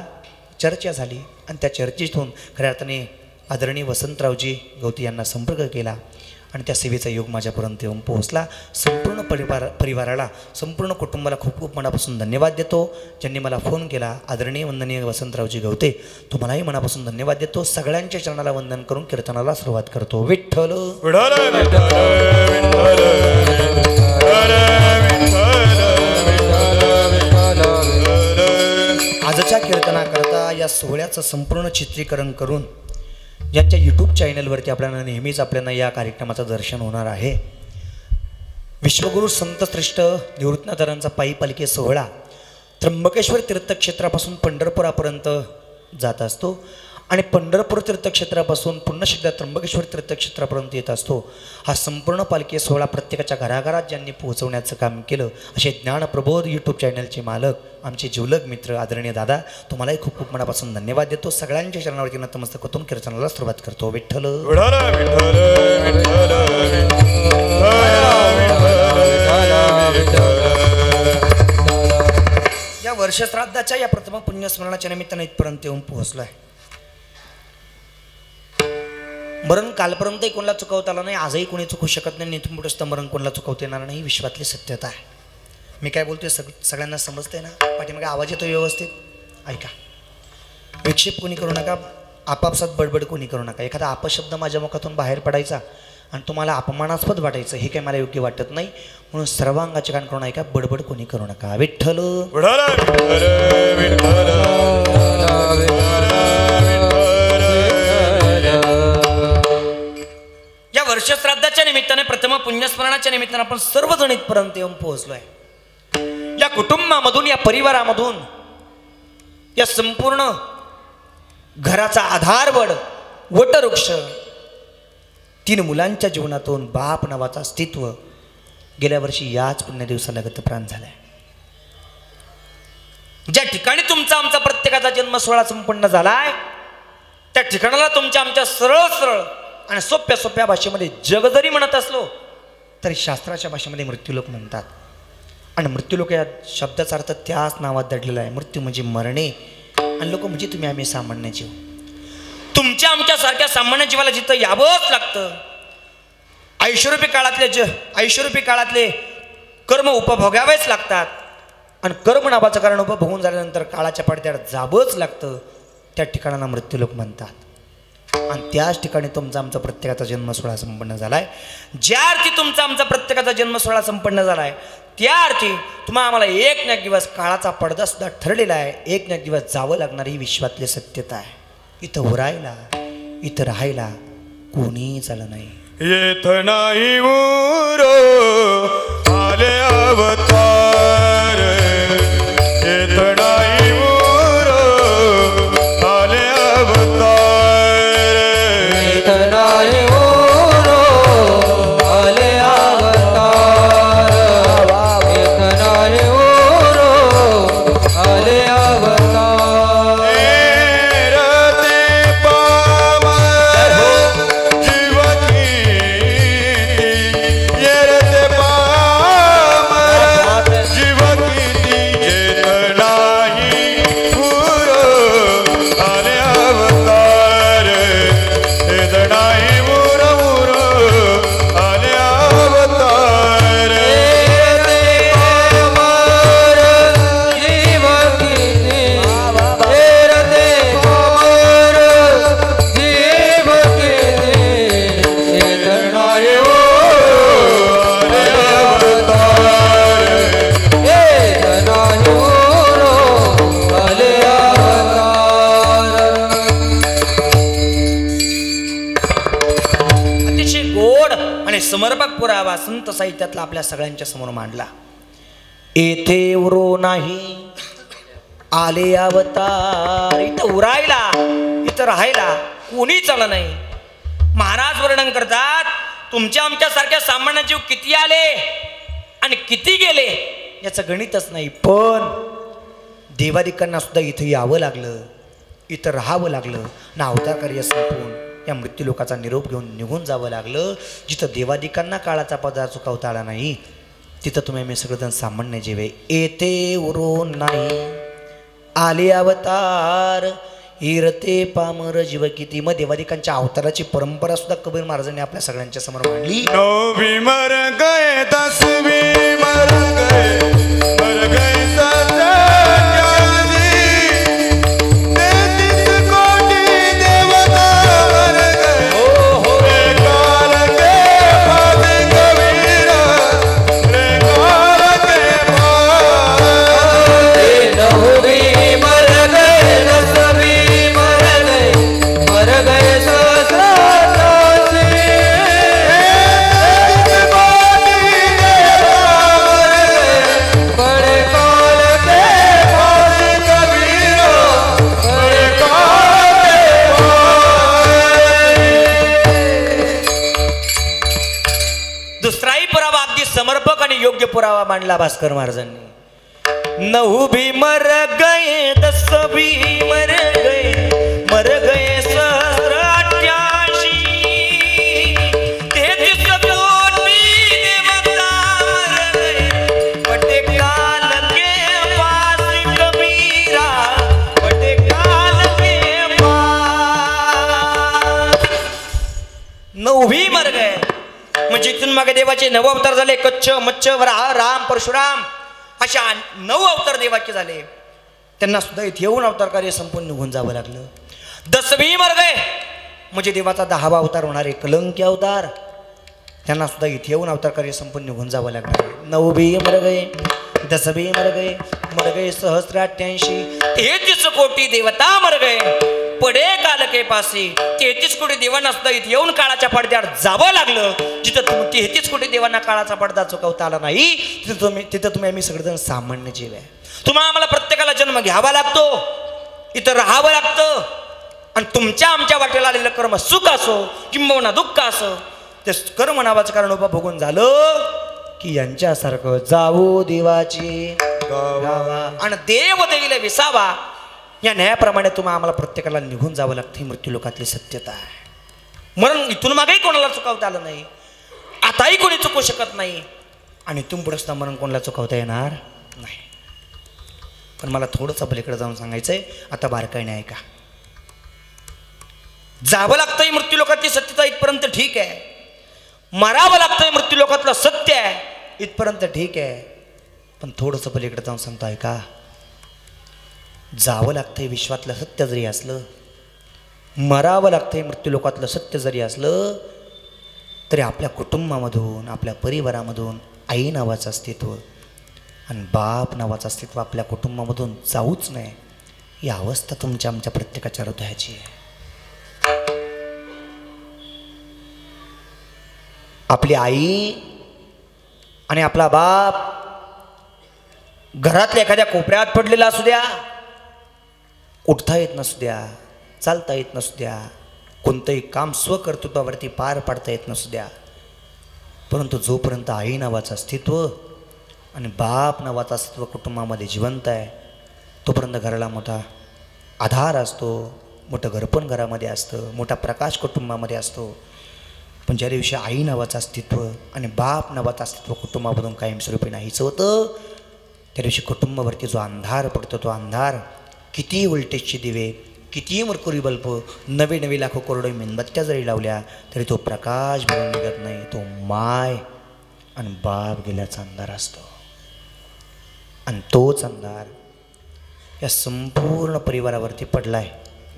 चर्चा झाली आणि त्या चर्चेतून खऱ्या अर्थाने आदरणीय वसंतरावजी गवती यांना संपर्क केला आणि त्या सेवेचा योग माझ्यापर्यंत येऊन पोहोचला. संपूर्ण परिवाराला, संपूर्ण कुटुंबाला खूप खूप मनापासून धन्यवाद देतो. ज्यांनी मला फोन केला आदरणीय वंदनीय वसंतरावजी गवते, तुम्हालाही मनापासून धन्यवाद देतो. सगळ्यांच्या चरणाला वंदन करून कीर्तनाला सुरुवात करतो. विठ्ठल आजच्या कीर्तनाकरता या सोहळ्याचं संपूर्ण चित्रीकरण करून ज्यांच्या यूट्यूब चॅनलवरती आपल्याला नेहमीच आपल्याला या कार्यक्रमाचं दर्शन होणार आहे. विश्वगुरू संतश्रेष्ठ निवृत्तीनाथांचा पायी पालखी सोहळा त्र्यंबकेश्वर तीर्थक्षेत्रापासून पंढरपुरापर्यंत जात असतो आणि पंढरपूर तीर्थक्षेत्रापासून पुन्हा एकदा त्र्यंबकेश्वर तीर्थक्षेत्रापर्यंत येत असतो. हा संपूर्ण पालखी सोहळा प्रत्येकाच्या घराघरात ज्यांनी पोहोचवण्याचं काम केलं असे ज्ञानप्रबोध यूट्यूब चॅनलचे मालक आमचे जिवलग मित्र आदरणीय दादा, तुम्हालाही खूप खूप मनापासून धन्यवाद देतो. सगळ्यांच्या चरणावरती नतमस्तक होतून कीर्तनाला सुरुवात करतो. विठ्ठल या वर्षश्राद्धाच्या या प्रथम पुण्यस्मरणाच्या निमित्ताने इथपर्यंत येऊन पोहोचलो आहे. मरण कालपर्यंतही कोणाला चुकवता आलं नाही, आजही कोणी चुकू शकत नाही, इथून पुढे मरण कोणाला चुकवता येणार नाही, विश्वातली सत्यता आहे. मी काय बोलतोय सगळ्यांना समजतंय ना? पाठीमागे आवाज येतो व्यवस्थित? ऐका, विक्षेप कोणी करू नका, आपापसात बडबड कोणी करू नका. एखादा अपशब्द माझ्या मुखातून बाहेर पडायचा आणि तुम्हाला अपमानास्पद वाटायचं, हे काही मला योग्य वाटत नाही. म्हणून सर्वांगाचे कान करून ऐका, बडबड कोणी करू नका. विठ्ठल या वर्षश्राद्धाच्या निमित्ताने प्रथम पुण्यस्मरणाच्या निमित्ताने आपण सर्वजण इथपर्यंत येऊन पोहोचलोय. या कुटुंबामधून, या परिवारामधून, या संपूर्ण घराचा आधारवड वटवृक्ष, 3 मुलांच्या जीवनातून बाप नावाचा अस्तित्व गेल्या वर्षी याच पुण्य दिवसाला गतप्राण झालाय. ज्या ठिकाणी तुमचा आमचा प्रत्येकाचा जन्म सोहळा संपन्न झालाय त्या ठिकाणाला तुमच्या आमच्या सरळ सरळ आणि सोप्या सोप्या भाषेमध्ये जग जरी म्हणत असलो तरी शास्त्राच्या भाषेमध्ये मृत्यूलोक म्हणतात. आणि मृत्यूलोक या शब्दाचा अर्थ त्याच नावात दडलेला आहे. मृत्यू म्हणजे मरणे आणि लोक म्हणजे तुम्ही आम्ही सामान्य जीव. तुमच्या आमच्यासारख्या सामान्य जीवाला जिथं यावंच लागतं. ऐश्वरूपी काळातले कर्म उपभोगावेच लागतात आणि कर्म नावाचं कारण उपभोगून झाल्यानंतर काळाच्या पडद्यावर जावंच लागतं. त्या ठिकाणाला मृत्यूलोक म्हणतात. आणि त्याच ठिकाणी तुमचा आमचा प्रत्येकाचा जन्म सोहळा संपन्न झालाय. ज्या अर्थी तुमचा आमचा प्रत्येकाचा जन्म सोहळा संपन्न झालाय त्या अर्थी तुम्हाला आम्हाला एक ना एक दिवस काळाचा पडदा सुद्धा ठरलेला आहे. एक ना एक दिवस जावं लागणारी ही विश्वातली सत्यता आहे. इथं उरायला, इथं राहायला कोणी चालं नाही. येत नाही उरो आले अवतार, येत नाही उरो आले अवतार, येत नाही उरो आले अवतार, येत नाही उरो आले अवतार. रते पामर जीवकी, येरते पामर संत साहित्यातला आपल्या सगळ्यांच्या समोर मांडला. येथे उरो नाही आले अवतार. इथं उरायला इथं राहायला कोणी चाललं नाही. महाराज वर्णन करतात, तुमच्या आमच्या सारख्या सामान्य जीव किती आले आणि किती गेले याचं गणितच नाही. पण देवादिकांना सुद्धा इथं यावं लागलं, इथं राहावं लागलं ना. अवतार कार्य संपवून या मृत्यू लोकाचा निरोप घेऊन निघून जावं लागलं. जिथं देवादिकांना काळाचा पदार्थ चुकवता आला नाही तिथं तुम्ही आम्ही सगळेजण सामान्य जीव आहे. येथे उरो नाही आले अवतार हिरते पामर जीव किती. मग देवादिकांच्या अवताराची परंपरा सुद्धा कबीर महाराजांनी आपल्या सगळ्यांच्या समोर मांडली. 9वीं मर गए 10वीं मर गए सदा ज्ञानी 33 कोटि देवता मर गए. रे काल के बाद कबीरा रे काल के बाद. 9वीं मर गए 10वीं मर गए सहस्रासी. बड़े काल के बाद कबीरा बड़े काल के दुसराही पुरावा अगदी समर्पक आणि योग्य पुरावा मांडला भास्कर महाराजांनी. 9वीं मर गए 10वीं मर गए सहस्र 88. 33 कोटि देवता मर गए बटे काल के पास कबीरा बटे काल के पास. 9वीं मर गए म्हणजे इथून मागे देवाचे 9 अवतार झाले. कच्छ मच्छ वराह राम परशुराम अशा 9 अवतार देवाचे झाले. त्यांना सुद्धा इथे येऊन अवतार कार्य संपून निघून जावं लागलं. 10वीं मर गए म्हणजे देवाचा 10वा अवतार होणारे कलंकी अवतार. त्यांना सुद्धा इथे येऊन अवतार कार्य संपून निघून जावं लागलं. 9वीं मर गए 10वीं मर गए सहस्र 88. 33 कोटि देवता मर गए पडे काल के पासी. 33 कोटी देवांना सुद्धा इथे येऊन काळाच्या पडद्यावर जावं लागलं. जिथं 33 कोटी देवांना काळाचा पडदा चुकवता आला नाही तिथं तुम्ही आम्ही सगळेजण सामान्य जीव आहे. तुम्हाला आम्हाला प्रत्येकाला जन्म घ्यावा लागतो, इथं राहावं लागतं. आणि तुमच्या आमच्या वाटेला आलेलं कर्म सुख असो किंबहुना दुःख असो ते कर्म नावाचं कारण उपभोगून झालं की यांच्यासारखं जावो देवाची गावा आणि देव देईल विसावा. या न्यायाप्रमाणे तुम्हाला आम्हाला प्रत्येकाला निघून जावं लागतं. ही मृत्यू लोकातली सत्यता आहे. म्हणून इथून मागेही कोणाला चुकवता आलं नाही, आताही कोणी चुकू शकत नाही आणि इथून पुढे सुद्धा मरण कोणाला चुकवता येणार नाही. पण मला थोडंसं पलीकडे जाऊन सांगायचंय. आता बारकाईने ऐका. जावं लागतंय मृत्यू लोकातली सत्यता इथपर्यंत ठीक आहे. मरावं लागतंय मृत्यू लोकातलं सत्य आहे इथपर्यंत ठीक आहे. पण थोडंसं पलीकडे जाऊन सांगतो ऐका. जावं लागतंय विश्वातलं सत्य जरी असलं, मरावं लागतंय मृत्यू लोकातलं सत्य जरी असलं तरी आपल्या कुटुंबामधून आपल्या परिवारामधून आई नावाचं अस्तित्व आणि बाप नावाचं अस्तित्व आपल्या कुटुंबामधून जाऊच नये. ही अवस्था तुमच्या आमच्या प्रत्येकाच्या हृदयाची आहे. आपली आई आणि आपला बाप घरातल्या एखाद्या कोपऱ्यात पडलेला असू द्या, उठता येत नसू द्या, चालता येत नसू द्या, कोणतंही काम स्वकर्तृत्वावरती पार पाडता येत नसू द्या, परंतु जोपर्यंत आई नावाचं अस्तित्व आणि बाप नावाचं अस्तित्व कुटुंबामध्ये जिवंत आहे तोपर्यंत घराला मोठा आधार असतो, मोठं घरपण घरामध्ये असतं, मोठा प्रकाश कुटुंबामध्ये असतो. पण ज्या दिवशी आई नावाचं अस्तित्व आणि बाप नावाचं अस्तित्व कुटुंबामधून कायमस्वरूपी नाहीच होतं त्या दिवशी कुटुंबावरती जो अंधार पडतो तो अंधार किती व्होल्टेजचे दिवे, किती मर्कुरी बल्ब, नवे नवे लाखो करोडो मेणबत्त्या जरी लावल्या तरी तो प्रकाश भरून निघत नाही. तो माय आणि बाप गेल्याचा अंधार असतो. आणि तोच अंधार या संपूर्ण परिवारावरती पडला आहे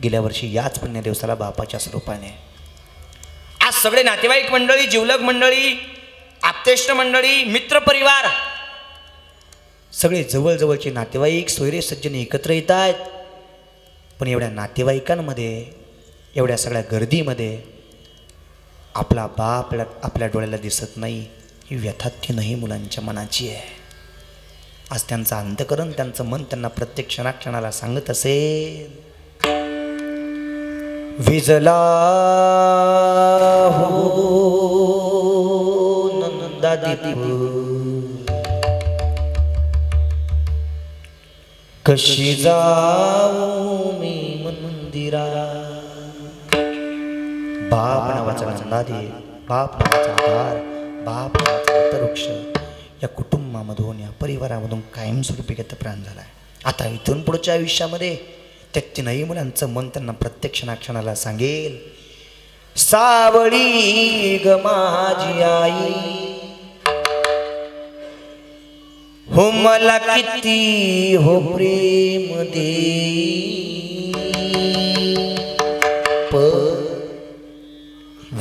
गेल्या वर्षी याच पुण्य दिवसाला बापाच्या स्वरूपाने. आज सगळे नातेवाईक मंडळी, जिवलग मंडळी, आप्तेष्ट मंडळी, मित्र परिवार सगळे जवळजवळचे नातेवाईक सोयरे सज्जन एकत्र येत आहेत. पण एवढ्या नातेवाईकांमध्ये, एवढ्या सगळ्या गर्दीमध्ये आपला बाप आपल्या डोळ्याला दिसत नाही. ही व्यथा तीनही मुलांच्या मनाची आहे. आज त्यांचं अंतकरण, त्यांचं मन त्यांना प्रत्येक क्षणाक्षणाला सांगत असेल, विजला हो नंदादीप, कशी जाऊ मी मंदिरा. बाप नावाचा नंदादीप, बाप नावाचा आधार, बाप नावाचा वटवृक्ष या कुटुंबामधून, या परिवारामधून कायमस्वरूपी गतप्राण झाला आहे. आता इथून पुढच्या आयुष्यामध्ये त्या तीनही मुलांचं मन त्यांना प्रत्येक क्षणाक्षणाला सांगेल, सावळी ग माझी आई, हो मला किती हो प्रेम दे,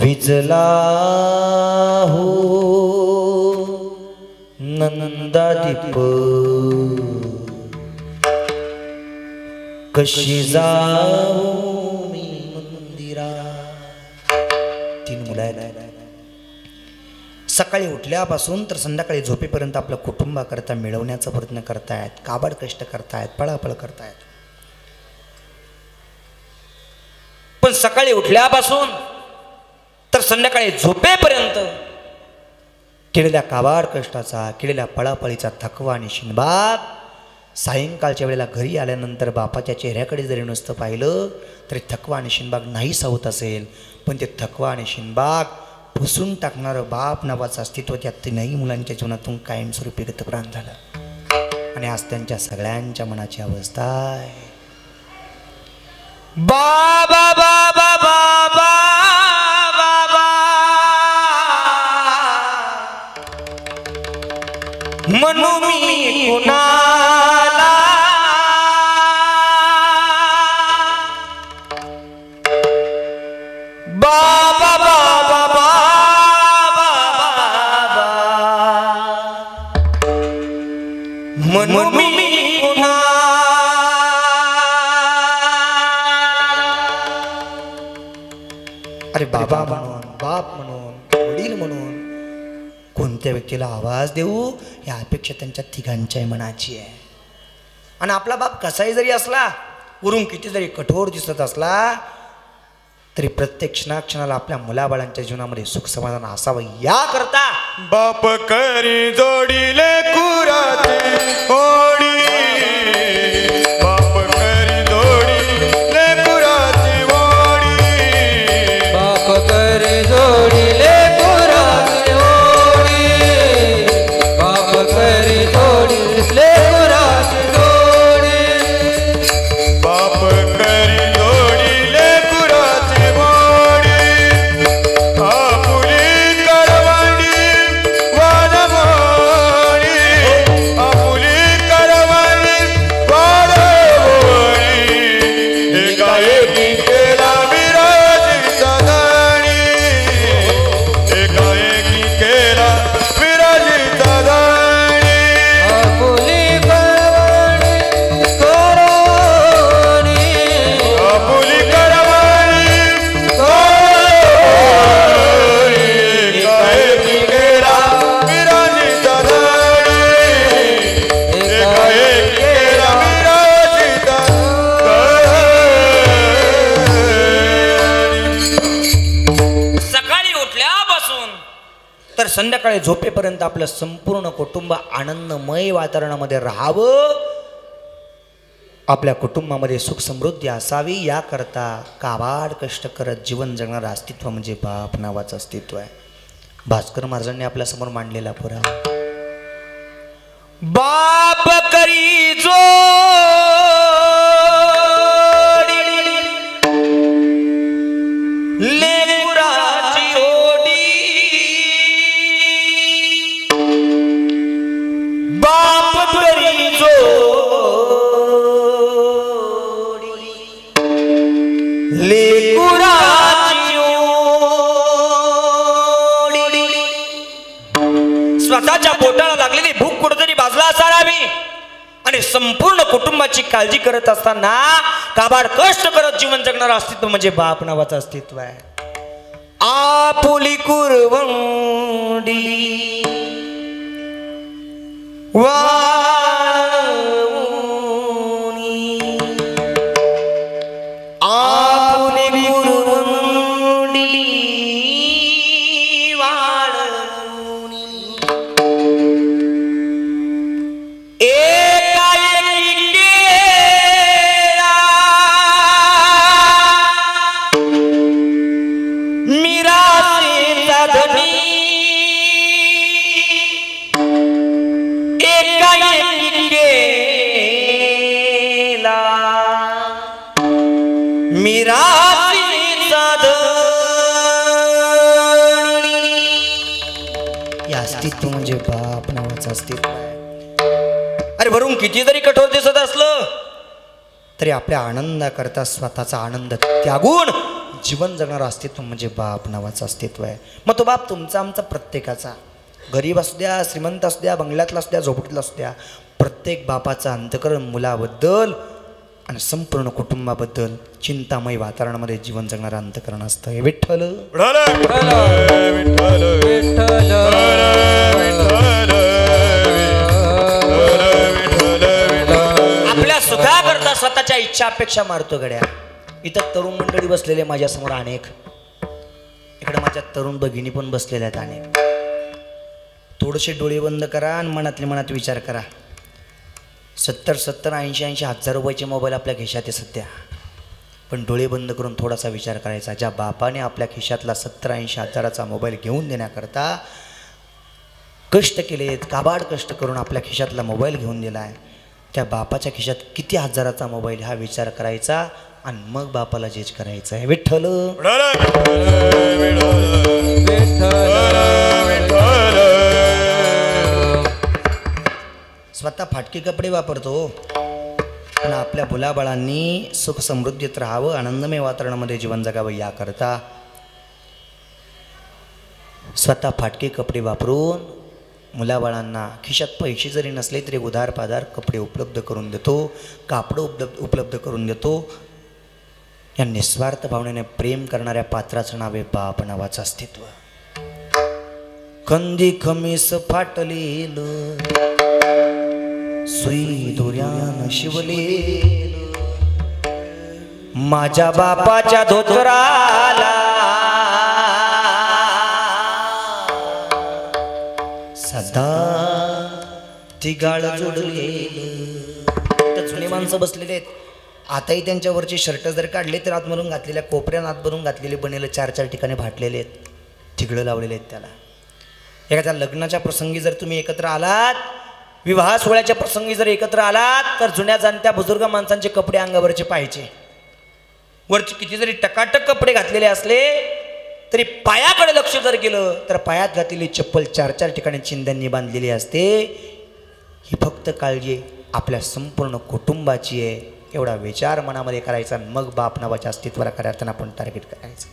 विजला हो नंदादीप, कशी जाऊ मी मंदिरा. तीन मुलं आहेत. सकाळी उठल्यापासून तर संध्याकाळी झोपेपर्यंत आपलं कुटुंबाकरता मिळवण्याचा प्रयत्न करतायत, काबाड कष्ट करतायत, पळापळ करतायत. पण सकाळी उठल्यापासून तर संध्याकाळी झोपेपर्यंत केलेल्या काबाड कष्टाचा, केलेल्या पळापळीचा थकवा आणि शिनबाग सायंकाळच्या वेळेला घरी आल्यानंतर बापाच्या चेहऱ्याकडे जरी नुसतं पाहिलं तरी थकवा आणि शिनबाग नाहीच होत असेल. पण ते थकवा आणि शिनबाग पुसून टाकणारं बाप नावाचं अस्तित्व त्या तीनही मुलांच्या जीवनातून कायमस्वरूपी गतप्राण झालं. आणि आज त्यांच्या सगळ्यांच्या मनाची अवस्था आहे, बाबा बाबा बाबा म्हणू मी कुणाला, बाबा बाबा बाबा म्हणू मी कुणाला. अरे बाबा म्हणून, बाप म्हणून, वडील म्हणून कोणत्या व्यक्तीला आवाज देऊ या अपेक्षा त्यांच्या तिघांच्याही मनाची आहे. आणि आपला बाप कसाही जरी असला, वरून किती जरी कठोर दिसत असला तरी प्रत्येक क्षणाक्षणाला आपल्या मुलाबाळांच्या जीवनामध्ये सुख समाधान असावं या करता बाप करी जोडीले कुराची ओडी, बाप करी जोडीले कुराची ओडी, बाप करी जोडीले कुराची ओडी, बाप करी जोडीले कुराची ओडी, बाप करी जोडीले कुराची ओडी, आपुली करवाडी वाडमोडी, आपुली करवाडी वाडमोडी, एकाएकी केला विराजीचा दाणी, एकाएकी केला विराजीचा दाणी, आपुली करवाणी करोनी, आपुली करवाडी एकाएकी केला विराजीचा दाणी, एकाएकी केला विराजीचा दाणी. सकाळी उठल्यापासून तर संध्याकाळी झोपेपर्यंत आपलं संपूर्ण कुटुंब आनंदमय वातावरणामध्ये राहावं, आपल्या कुटुंबामध्ये सुख समृद्धी असावी याकरता काबाड कष्ट करत जीवन जगणारं अस्तित्व म्हणजे बाप नावाचं अस्तित्व आहे. भास्कर महाराजांनी आपल्यासमोर मांडलेला पुरावा, बाप करी लेकराची ओढी, बाप करी जोडी लेकराची ओढी. स्वतःच्या पोटाला लागलेली भूक कुठेतरी बाजला असावी आणि संपूर्ण कुटुंबाची काळजी करत असताना काबाड कष्ट करत जीवन जगणारं अस्तित्व म्हणजे बाप नावाचं अस्तित्व आहे. आपुली कुरवंडी वाळवुनी आपुली कुरवंडी वाळवुनी अस्तित्व म्हणजे बाप नावाचं अस्तित्व आहे. अरे वरून किती जरी कठोर दिसत असलं तरी आपल्या आनंदाकरता स्वतःचा आनंद त्यागून जीवन जगणारं अस्तित्व म्हणजे बाप नावाचं अस्तित्व आहे. मग तो बाप तुमचा आमचा प्रत्येकाचा, गरीब असू द्या, श्रीमंत असू द्या, बंगल्यातला असू द्या, झोपडीतला असू द्या, प्रत्येक बापाचं अंतकरण मुलाबद्दल आणि संपूर्ण कुटुंबाबद्दल चिंतामय वातावरणामध्ये जीवन जगणारं अंतकरण असतं. हे विठ्ठल आपल्या सुखाकरता स्वतःच्या इच्छा अपेक्षा मारतो गड्या. इथं तरुण मंडळी बसलेले माझ्यासमोर अनेक, इकडे माझ्या तरुण भगिनी पण बसलेल्या आहेत अनेक. थोडेसे डोळे बंद करा आणि मनातले मनात विचार करा. 70-70, 80-80 हजार रुपयाचे मोबाईल आपल्या खिशात आहे सध्या. पण डोळे बंद करून थोडासा विचार करायचा. ज्या बापाने आपल्या खिशातला 70-80 हजाराचा मोबाईल घेऊन देण्याकरता कष्ट केलेत, काबाड कष्ट करून आपल्या खिशातला मोबाईल घेऊन दिला आहे, त्या बापाच्या खिशात किती हजाराचा मोबाईल हा विचार करायचा आणि मग बापाला जेज करायचं आहे. विठ्ठल स्वतः फाटके कपडे वापरतो पण आपल्या मुलाबाळांनी सुख समृद्धीत राहावं, आनंदमय वातावरणामध्ये जीवन जगावं याकरता स्वतः फाटके कपडे वापरून मुलाबाळांना खिशात पैसे जरी नसले तरी उधार पाधार कपडे उपलब्ध करून देतो, कापडं उपलब्ध करून देतो. या निस्वार्थ भावनेने प्रेम करणाऱ्या पात्राचं नाव आहे बाप नावाचं अस्तित्व. कंदी खमीस फाटलेलं सुई दोऱ्यानं शिवलेलं माझ्या बापाच्या धोतराला सदा तिगाळ जोडलेलं. तर जुने माणसं बसलेले आहेत. आताही त्यांच्यावरचे शर्ट जर काढले तर आतमधून घातलेल्या कोपऱ्यात आतमधून घातलेले बनेले 4-4 ठिकाणी फाटलेले आहेत, तिघळं लावलेले आहेत त्याला. एखाद्या लग्नाच्या प्रसंगी जर तुम्ही एकत्र आलात, विवाह सोहळ्याच्या प्रसंगी जर एकत्र आलात तर जुन्या जाणत्या बुजुर्ग माणसांचे कपडे अंगावरचे पाहायचे. वरचे किती जरी टकाटक कपडे घातलेले असले तरी पायाकडे लक्ष जर गेलं तर पायात घातलेली चप्पल 4-4 ठिकाणी चिंध्यांनी बांधलेली असते. ही फक्त काळजी आपल्या संपूर्ण कुटुंबाची आहे एवढा विचार मनामध्ये करायचा. मग बाप नावाच्या अस्तित्वाला करायला आपण टार्गेट करायचं.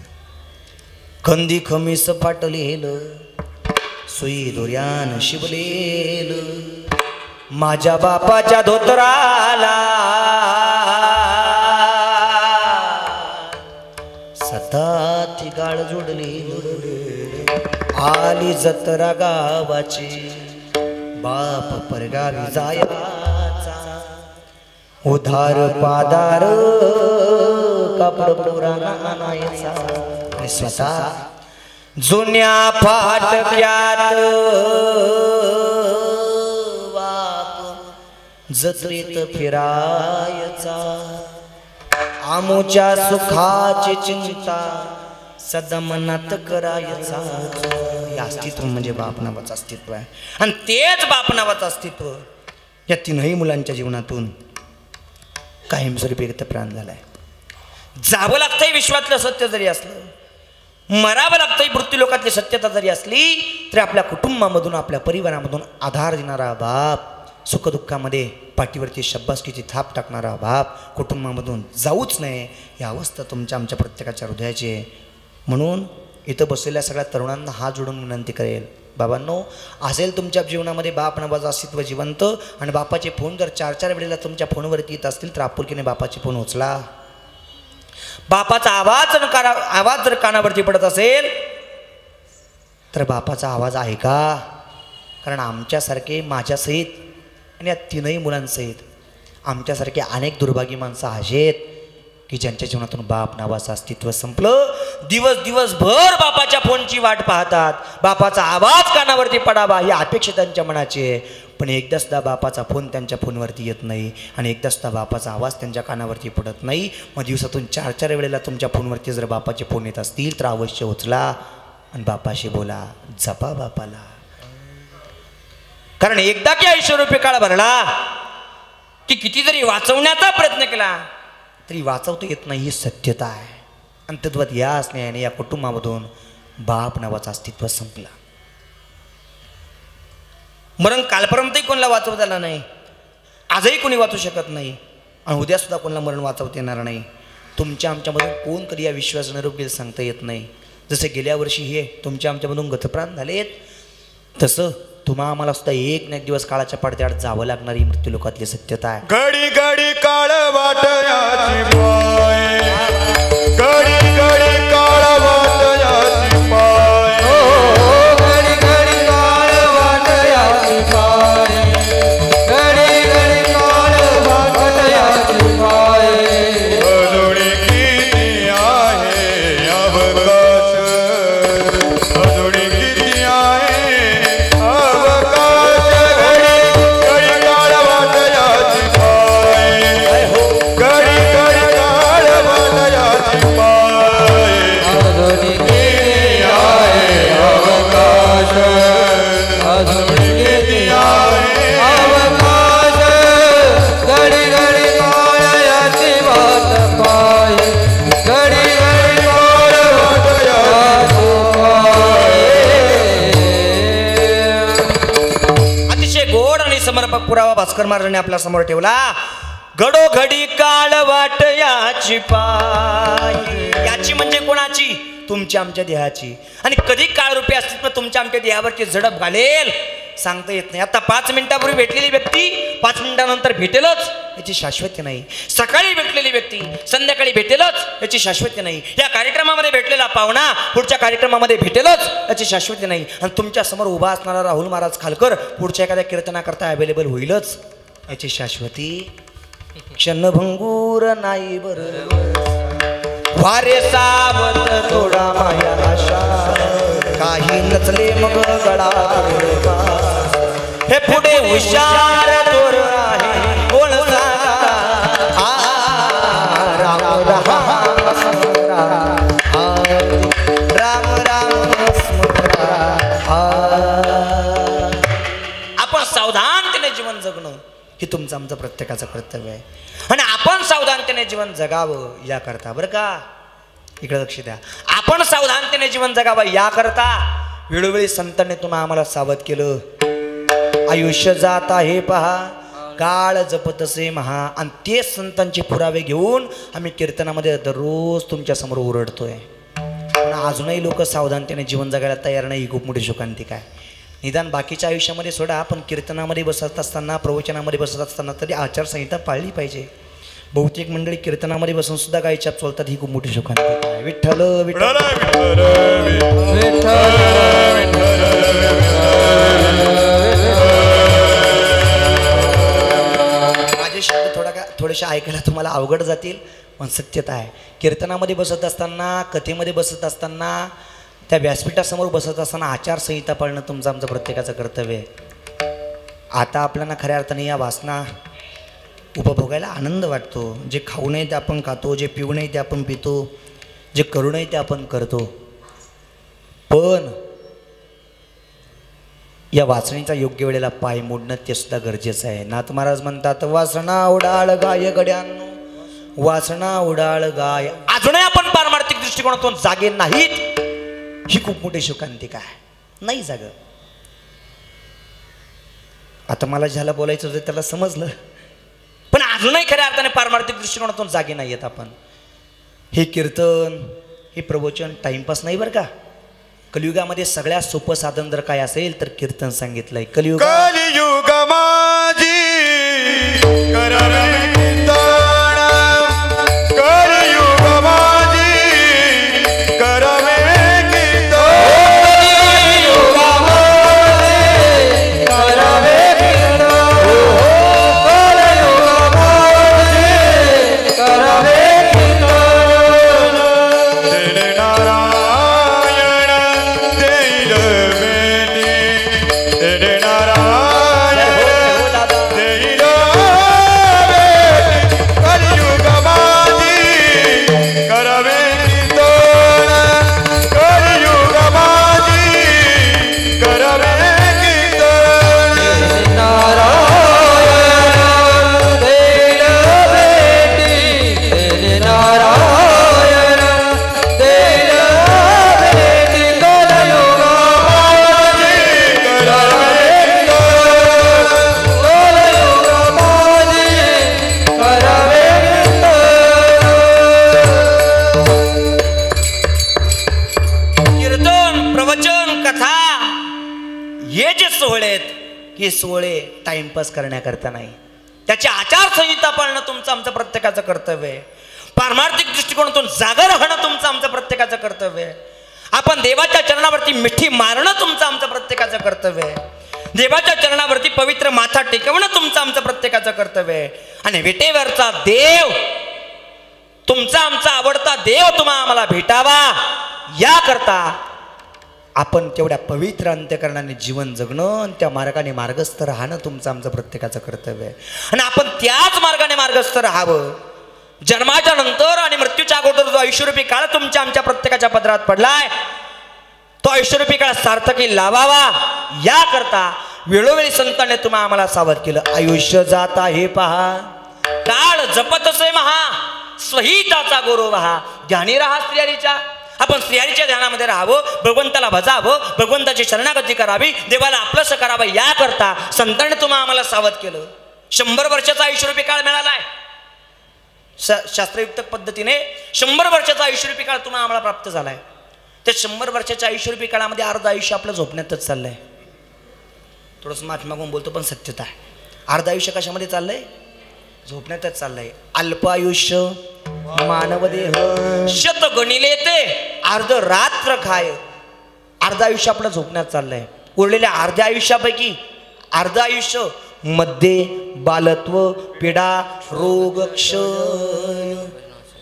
कंदी खमीस फाटलेलं सुई दोऱ्यानं शिवलेलं माझ्या बापाच्या धोतराला सदा तिगाळ जोडलेलं. आली जत्रा गावाची बाप परगावी जायाचा उधार पादार कापड पुराणा आणायचा. आणि स्वतः जुन्या फाटक्यात बाप जत्रेत फिरायचा. आमोच्या सुखाची चिंता सदा मनात करायचा. हे अस्तित्व म्हणजे बाप नावाचं अस्तित्व आहे. आणि तेच बाप नावाचं अस्तित्व या तीनही मुलांच्या जीवनातून कायमस्वरूपी प्राण झालाय. जावं लागतंय विश्वातलं सत्य जरी असलं, मरावं लागतंय मृत्यूलोकातली सत्यता जरी असली तरी आपल्या कुटुंबामधून आपल्या परिवारामधून आधार देणारा बाप, सुखदुःखामध्ये पाठीवरती शब्बासकीची थाप टाकणारा बाप कुटुंबामधून जाऊच नये ही अवस्था तुमच्या आमच्या प्रत्येकाच्या हृदयाची आहे. म्हणून इथं बसलेल्या सगळ्या तरुणांना हात जोडून विनंती करेल, बाबांनो असेल तुमच्या जीवनामध्ये बाप नावाचं अस्तित्व जिवंत आणि बापाचे फोन जर 4-4 वेळेला तुमच्या फोनवरती येत असतील तर आपुलकीने बापाचे फोन उचला. बापाचा आवाज जर कानावरती पडत असेल तर बापाचा आवाज आहे का? कारण आमच्यासारखे माझ्यासहित आणि या तीनही मुलांसहित आमच्यासारखे अनेक दुर्भागी माणसं आहेत की ज्यांच्या जीवनातून बाप नावाचं अस्तित्व संपलं. दिवसभर बापाच्या फोनची वाट पाहतात, बापाचा आवाज कानावरती पडावा ही अपेक्षा त्यांच्या मनाची आहे. पण एकदा सुद्धा बापाचा फोन त्यांच्या फोनवरती येत नाही आणि एकदा सुद्धा बापाचा आवाज त्यांच्या कानावरती पडत नाही. मग दिवसातून 4-4 वेळेला तुमच्या फोनवरती जर बापाचे फोन येत असतील तर अवश्य उचला आणि बापाशी बोला, जपा बापाला. कारण एकदा की 80 रुपये काळ भरला की किती जरी वाचवण्याचा प्रयत्न केला तरी वाचवता येत नाही ही सत्यता आहे. आणि तद्वत या स्नेहाने या कुटुंबामधून बाप नावाचं अस्तित्व संपला. मरण कालपर्यंतही कोणाला वाचवता आलं नाही, आजही कोणी वाचू शकत नाही आणि उद्यासुद्धा कोणाला मरण वाचवता येणार नाही. तुमच्या आमच्यामधून कोण कधी या विश्वासानं निरोप देईल सांगता येत नाही. जसे गेल्या वर्षी हे तुमच्या आमच्यामधून गतप्राण झालेत तसं तुम्हा आम्हाला सुद्धा एक ना एक दिवस काळाच्या पडद्याआड जावं लागणारी मृत्यू लोकातली सत्यता आहे. घडी घडी काळ वाटयाची पाय, घडी घडी काळ वाटयाची पाय, घडी घडी काळ वाटयाची पाय, घडी घडी काळ वाटयाची पाय. अजून किती आहे अवकाश, अजून किती आहे अवकाश. घडी घडी काळ वाटयाची पाय, घडी घडी काळ वाटयाची पाय. अजून किती आहे अवकाश, अजून किती आहे अवकाश. घडी घडी काळाची वाट पाय, घडी घडी काळ वाटयाची पाय. अतिशय गोड आणि समर्पक पुरावा भास्कर महाराजांनी आपल्या समोर ठेवला. घडोघडी काळ वाट याची पाय, याची म्हणजे कोणाची? तुमच्या आमच्या देहाची. आणि कधी काळ रूपी अस्तित्व तुमच्या आमच्या देहावरची झडप घालेल सांगता येत नाही. आता 5 मिनिटापूर्वी भेटलेली व्यक्ती 5 मिनिटानंतर भेटेलच याची शाश्वती नाही. सकाळी भेटलेली व्यक्ती संध्याकाळी भेटेलच याची शाश्वती नाही. या कार्यक्रमामध्ये भेटलेला पाहुणा पुढच्या कार्यक्रमामध्ये भेटेलच याची शाश्वती नाही. आणि तुमच्या समोर उभा असणारा राहुल महाराज खालकर पुढच्या एखाद्या कीर्तनाकरता अवेलेबल होईलच याची शाश्वती क्षणभंगूर नाही बरोबर. वारे सावत थोडा माया आशा, काही नचले मग गळा. हे पुढे हुशार तोर आहे कोण सांगा. राम राम स्मरा, राम राम स्मरा. आपण सावधानतेने जीवन जगणं हे तुमचं आमचं प्रत्येकाचं कर्तव्य आहे. आणि आपण सावधानतेने जीवन जगावं याकरता, बरं का, इकडे लक्ष द्या, आपण सावधानतेने जीवन जगावं याकरता वेळोवेळी संतांनी तुम्हाला आम्हाला सावध केलं. आयुष्य जात आहे पहा, काळ जपतसे महा. आणि तेच संतांचे पुरावे घेऊन आम्ही कीर्तनामध्ये दररोज तुमच्या समोर ओरडतोय. पण अजूनही लोक सावधानतेने जीवन जगायला तयार नाही. ही खूप मोठी शोकांतिक आहे. निदान बाकीच्या आयुष्यामध्ये सोडा, पण कीर्तनामध्ये बसत असताना प्रवचनामध्ये बसत असताना तरी आचारसंहिता पाळली पाहिजे. बहुतेक मंडळी कीर्तनामध्ये बसून सुद्धा गायच्या चोलतात. ही खूप मोठी शोकांतिका आहे. विठ्ठल विठ्ठल माझे शब्द थोडेसे ऐकायला तुम्हाला अवघड जातील, पण सत्यता आहे. कीर्तनामध्ये बसत असताना, कथेमध्ये बसत असताना, त्या व्यासपीठासमोर बसत असताना आचारसंहिता पाळणं तुमचं आमचं प्रत्येकाचं कर्तव्य आहे. आता आपल्याला खऱ्या अर्थाने या वासना उपभोगायला आनंद वाटतो. जे खाऊ नये ते आपण खातो, जे पिऊ नये ते आपण पितो, जे करू नये ते आपण करतो. पण या वासनेचा योग्य वेळेला पाय मोडणं ते सुद्धा गरजेचं आहे. नाथ महाराज म्हणतात, वासना उडाळ गाय गड्यांनो, वासना उडाळ गाय. अजूनही आपण पारमार्थिक दृष्टिकोनातून जागे नाहीत. ही खूप मोठी शोकांतिका आहे. नाही जाग. आता मला ज्याला बोलायचं होतं त्याला समजलं, पण अजूनही खऱ्या अर्थाने पारमार्थिक दृष्टिकोनातून जागे नाही आहेत आपण. हे कीर्तन, हे प्रवचन टाइमपास नाही बरं का. कलियुगामध्ये सगळ्यात सोपं साधन जर काय असेल तर कीर्तन सांगितलंय. कलियुग माझी करणे कीर्तन, कलियुग माझी करणे कीर्तन, हे सोहळे टाइमपास करण्याकरता नाही, त्याची आचारसंहिता पाळणं तुमचं आमचं प्रत्येकाचं कर्तव्य आहे. पारमार्थिक दृष्टिकोनातून जागा राहणं तुमचं आमचं प्रत्येकाचं कर्तव्य आहे. आपण देवाच्या चरणावरती मिठी मारणं तुमचं आमचं प्रत्येकाचं कर्तव्य आहे. देवाच्या चरणावरती पवित्र माथा टेकवणं तुमचं आमचं प्रत्येकाचं कर्तव्य आहे. आणि विटेवरचा देव, तुमचा आमचा आवडता देव तुम्हा आम्हाला भेटावा याकरता आपण तेवढ्या पवित्र अंत्यकरणाने जीवन जगणं आणि त्या मार्गाने मार्गस्थ राहणं तुमचं आमचं प्रत्येकाचं कर्तव्य आहे. आणि आपण त्याच मार्गाने मार्गस्थ राहावं. जन्माच्या नंतर आणि मृत्यूच्या अगोदर जो आयुष्यरूपी काळ तुमच्या आमच्या प्रत्येकाच्या पदरात पडलाय, तो आयुष्यरूपी काळ सार्थकी लावावा याकरता वेळोवेळी संतांनी तुम्हा आम्हाला सावध केलं. आयुष्य जात आहे पहा, काळ जपतसे महा, स्वहिताचा गौरव हा. ध्यानी राहा स्त्रियारीच्या. आपण स्त्रियारीच्या ध्यानामध्ये राहावं, भगवंताला भजावं, भगवंताची शरणागती करावी, देवाला आपलंसं करावं याकरता संतांनी तुम्हा आम्हाला सावध केलं. 100 वर्षाचा आयुष्यरूपी काळ मिळालाय. शास्त्रयुक्त पद्धतीने 100 वर्षाचा आयुष्यरूपी काळ तुम्हाला आम्हाला प्राप्त झालाय. त्या 100 वर्षाच्या आयुष्यरूपी काळामध्ये अर्ध आयुष्य आपलं झोपण्यातच चाललंय. थोडंसं माफी मागून बोलतो पण सत्यता आहे. अर्ध आयुष्य कशामध्ये चाललंय? झोपण्यातच चाललंय. अल्प आयुष्य मानव देह शत गणिले ते अर्ध रात्र खाय. अर्ध आयुष्य आपलं झोपण्यात चाललंय. उरलेल्या अर्ध्या आयुष्यापैकी अर्ध आयुष्य मध्ये बालत्व, पीडा, रोग, क्षय.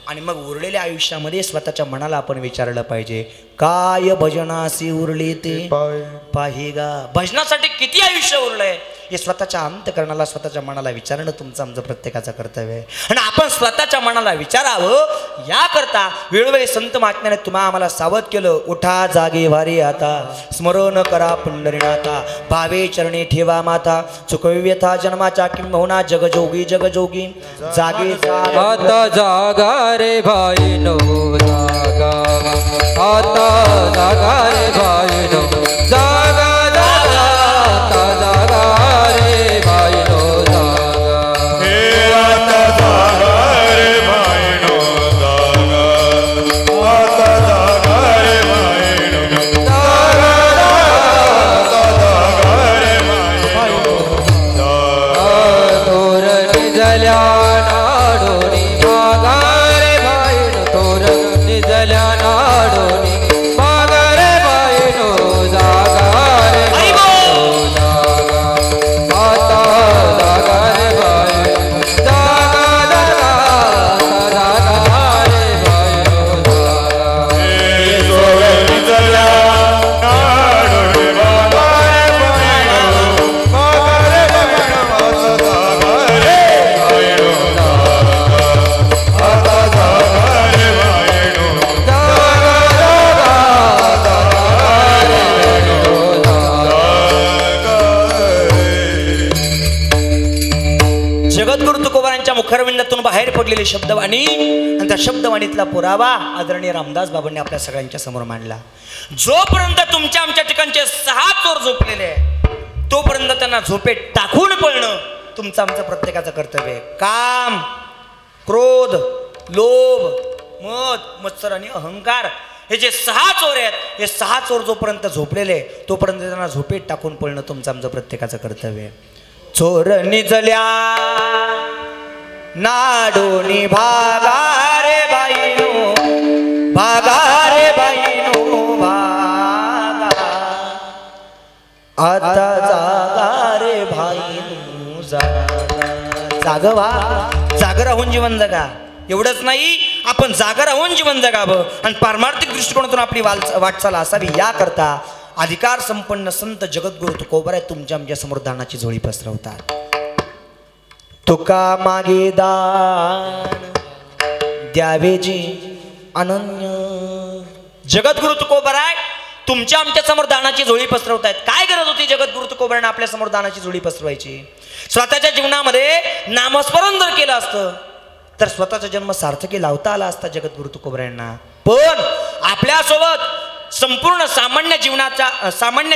आणि मग उरलेल्या आयुष्यामध्ये स्वतःच्या मनाला आपण विचारलं पाहिजे, काय भजनासी उरले ते पाहिगा. भजनासाठी किती आयुष्य उरलंय हे स्वतःच्या अंतकरणाला, स्वतःच्या मनाला विचारणं तुमचं आमचं प्रत्येकाचं कर्तव्य आहे. आणि आपण स्वतःच्या मनाला विचारावं याकरता वेळोवेळी संत महात्म्याने तुम्हा आम्हाला सावध केलं. उठा जागे वारे आता, स्मरण करा पंढरीनाथा, भावे चरणी ठेवा माता, चुकव्यथा जन्माच्या किंबहुना जगजोगी जगजोगी. जागे आता जागा रे भाई नो जागा, आता जागा रे भाई नो जागा, जागा आता जागा रे भाई नो जागा. हे आता जागा रे भाई नो जागा, आता जागा रे भाई नो जागा, आता जागा रे भाई नो जागा. तोर निजल्या नाडोनी मागा रे भाई नो, तोर निजल्या नाडोनी मागा रे भाई नो जागा रे भाई नो जागा. आता जागा रे भाई जागा, जागा आता जागा रे भाई नो जागा. हे सोडून चला नाडोळे बाबा रे भाई नो, बाबा रे भाई नो, आता जागा रे भाई नो जागा, आता जागा रे भाई नो जागा, जागा आता जागा रे भाई नो जागा. जगद्गुरु तुकोबारांच्या मुखरविंदातून बाहेर पडलेली शब्दवाणी आणि त्या शब्दवाणीतला पुरावा आदरणीय रामदास बाबांनी आपल्या सगळ्यांच्या समोर मांडला. जोपर्यंत तुमच्या आमच्या ठिकाणचे 6 चोर झोपलेले आहे, तोपर्यंत त्यांना झोपेत टाकून पळणं तुमचं आमचं प्रत्येकाचं कर्तव्य आहे. काम, क्रोध, लोभ, मद, मत्सर आणि अहंकार हे जे 6 चोर आहेत, हे 6 चोर जोपर्यंत झोपलेले तोपर्यंत त्यांना झोपेत टाकून पळणं तुमचं आमचं प्रत्येकाचं कर्तव्य आहे. चोर निजल्या नाडोनी भागा रे बाईनो, भागा रे बाईनो भागा. आता जागा रे भाईनो जागा. जागवा, जागा राहून जीवन जगा. एवढंच नाही, आपण जागा राहून जीवन जगावं आणि पारमार्थिक दृष्टिकोनातून आपली वाटचाल असावी याकरता अधिकार संपन्न संत जगद्गुरु तुकोबाराय तुमच्या आमच्या समोर दानाची झोळी पसरवतात. तुका मागे दान द्यावे जी अनन्य. जगद्गुरु तुकोबाराय तुमच्या आमच्या समोर दानाची झोळी पसरवतायत. काय गरज होती जगद्गुरु तुकोबारायने आपल्या समोर दानाची झोळी पसरवायची? स्वतःच्या जीवनामध्ये नामस्मरण जर केलं असतं तर स्वतःचा जन्म सार्थकी लावता आला असता जगद्गुरु तुकोबारायांना. पण आपल्यासोबत संपूर्ण सामान्य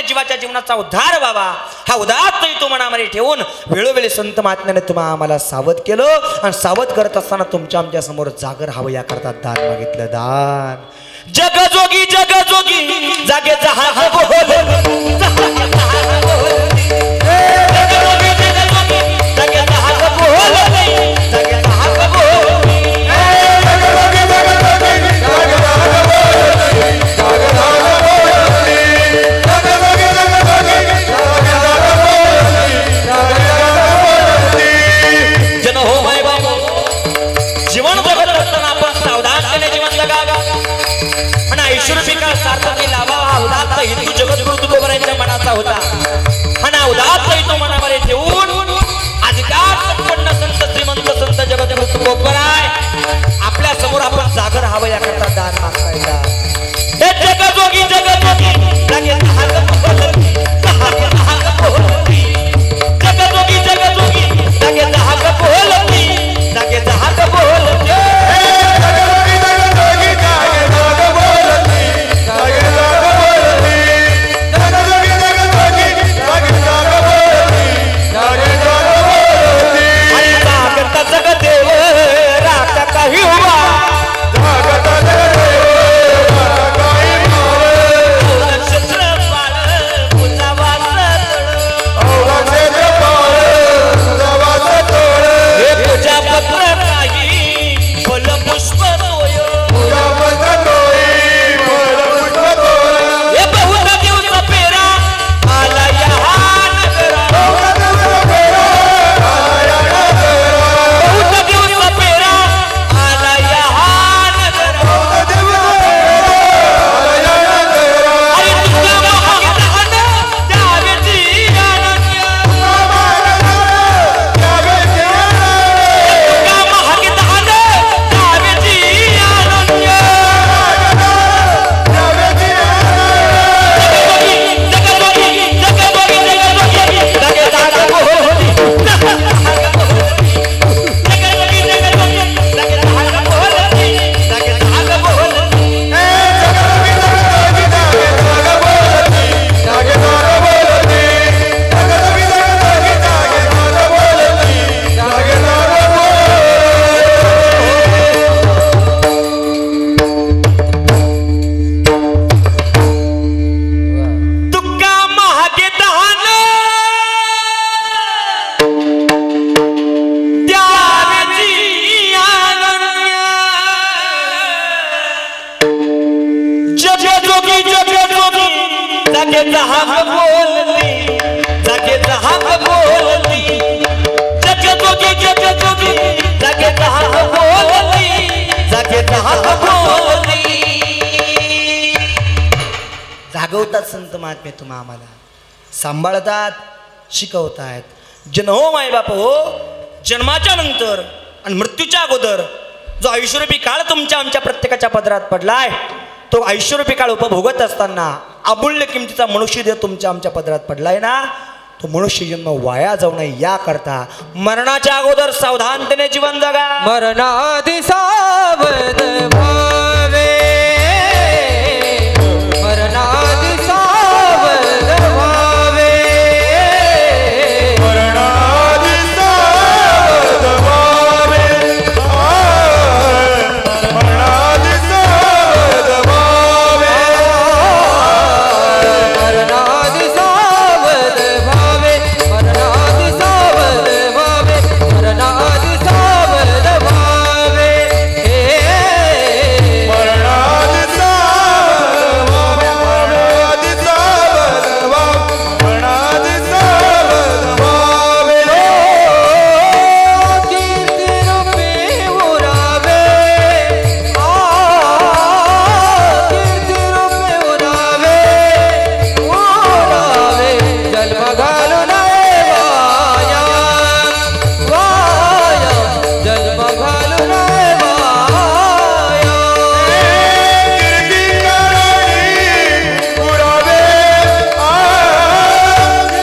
जीवाच्या जीवनाचा उद्धार व्हावा हा उदात्त हेतू मनामध्ये ठेवून वेळोवेळी संत महात्म्याने तुम्हाला आम्हाला सावध केलं. आणि सावध करत असताना तुमच्या आमच्या समोर जागर राहावं याकरता दान मागितलं. दान जगजोगी जगजोगी जागे जहाज बोल, जागेचा हाक बोलली जागेचा हाक बोलली जगजोगी जागेचा हाक बोलली जागेचा हाक बोलली. जागवतात संत महात्मे तुम्हा आम्हाला, सांभाळतात, शिकवतात. जन हो माय बाप हो, जन्माच्या नंतर आणि मृत्यूच्या अगोदर जो ऐश्वर्यरूपी काळ तुमच्या आमच्या प्रत्येकाच्या पदरात पडलाय, तो ऐश्वर्यरूपी काळ उपभोगत असताना अमूल्य किमतीचा मनुष्य देव तुमच्या आमच्या पदरात पडलाय ना, तो मनुष्य जन्म वाया जाऊ नये याकरता मरणाच्या अगोदर सावधानतेने जीवन जगा. मरणाधी सावध व्हावे, मरणाधी सावध व्हावे, मरणाधी सावध व्हावे, मरणाधी सावध व्हावे, मरणाधी सावध व्हावे, मरणाधी सावध व्हावे, मरणाधी सावध व्हावे, मरणाधी सावध व्हावे, मरणाधी सावध व्हावे, मरणाधी सावध व्हावे. कीर्ती रूपी उरावे, कीर्ती रूपी उरावे, उरावे, जन्म घालू नये वाया, वाया, जन्म घालू नये वाया. कीर्ती करणी पुरावे,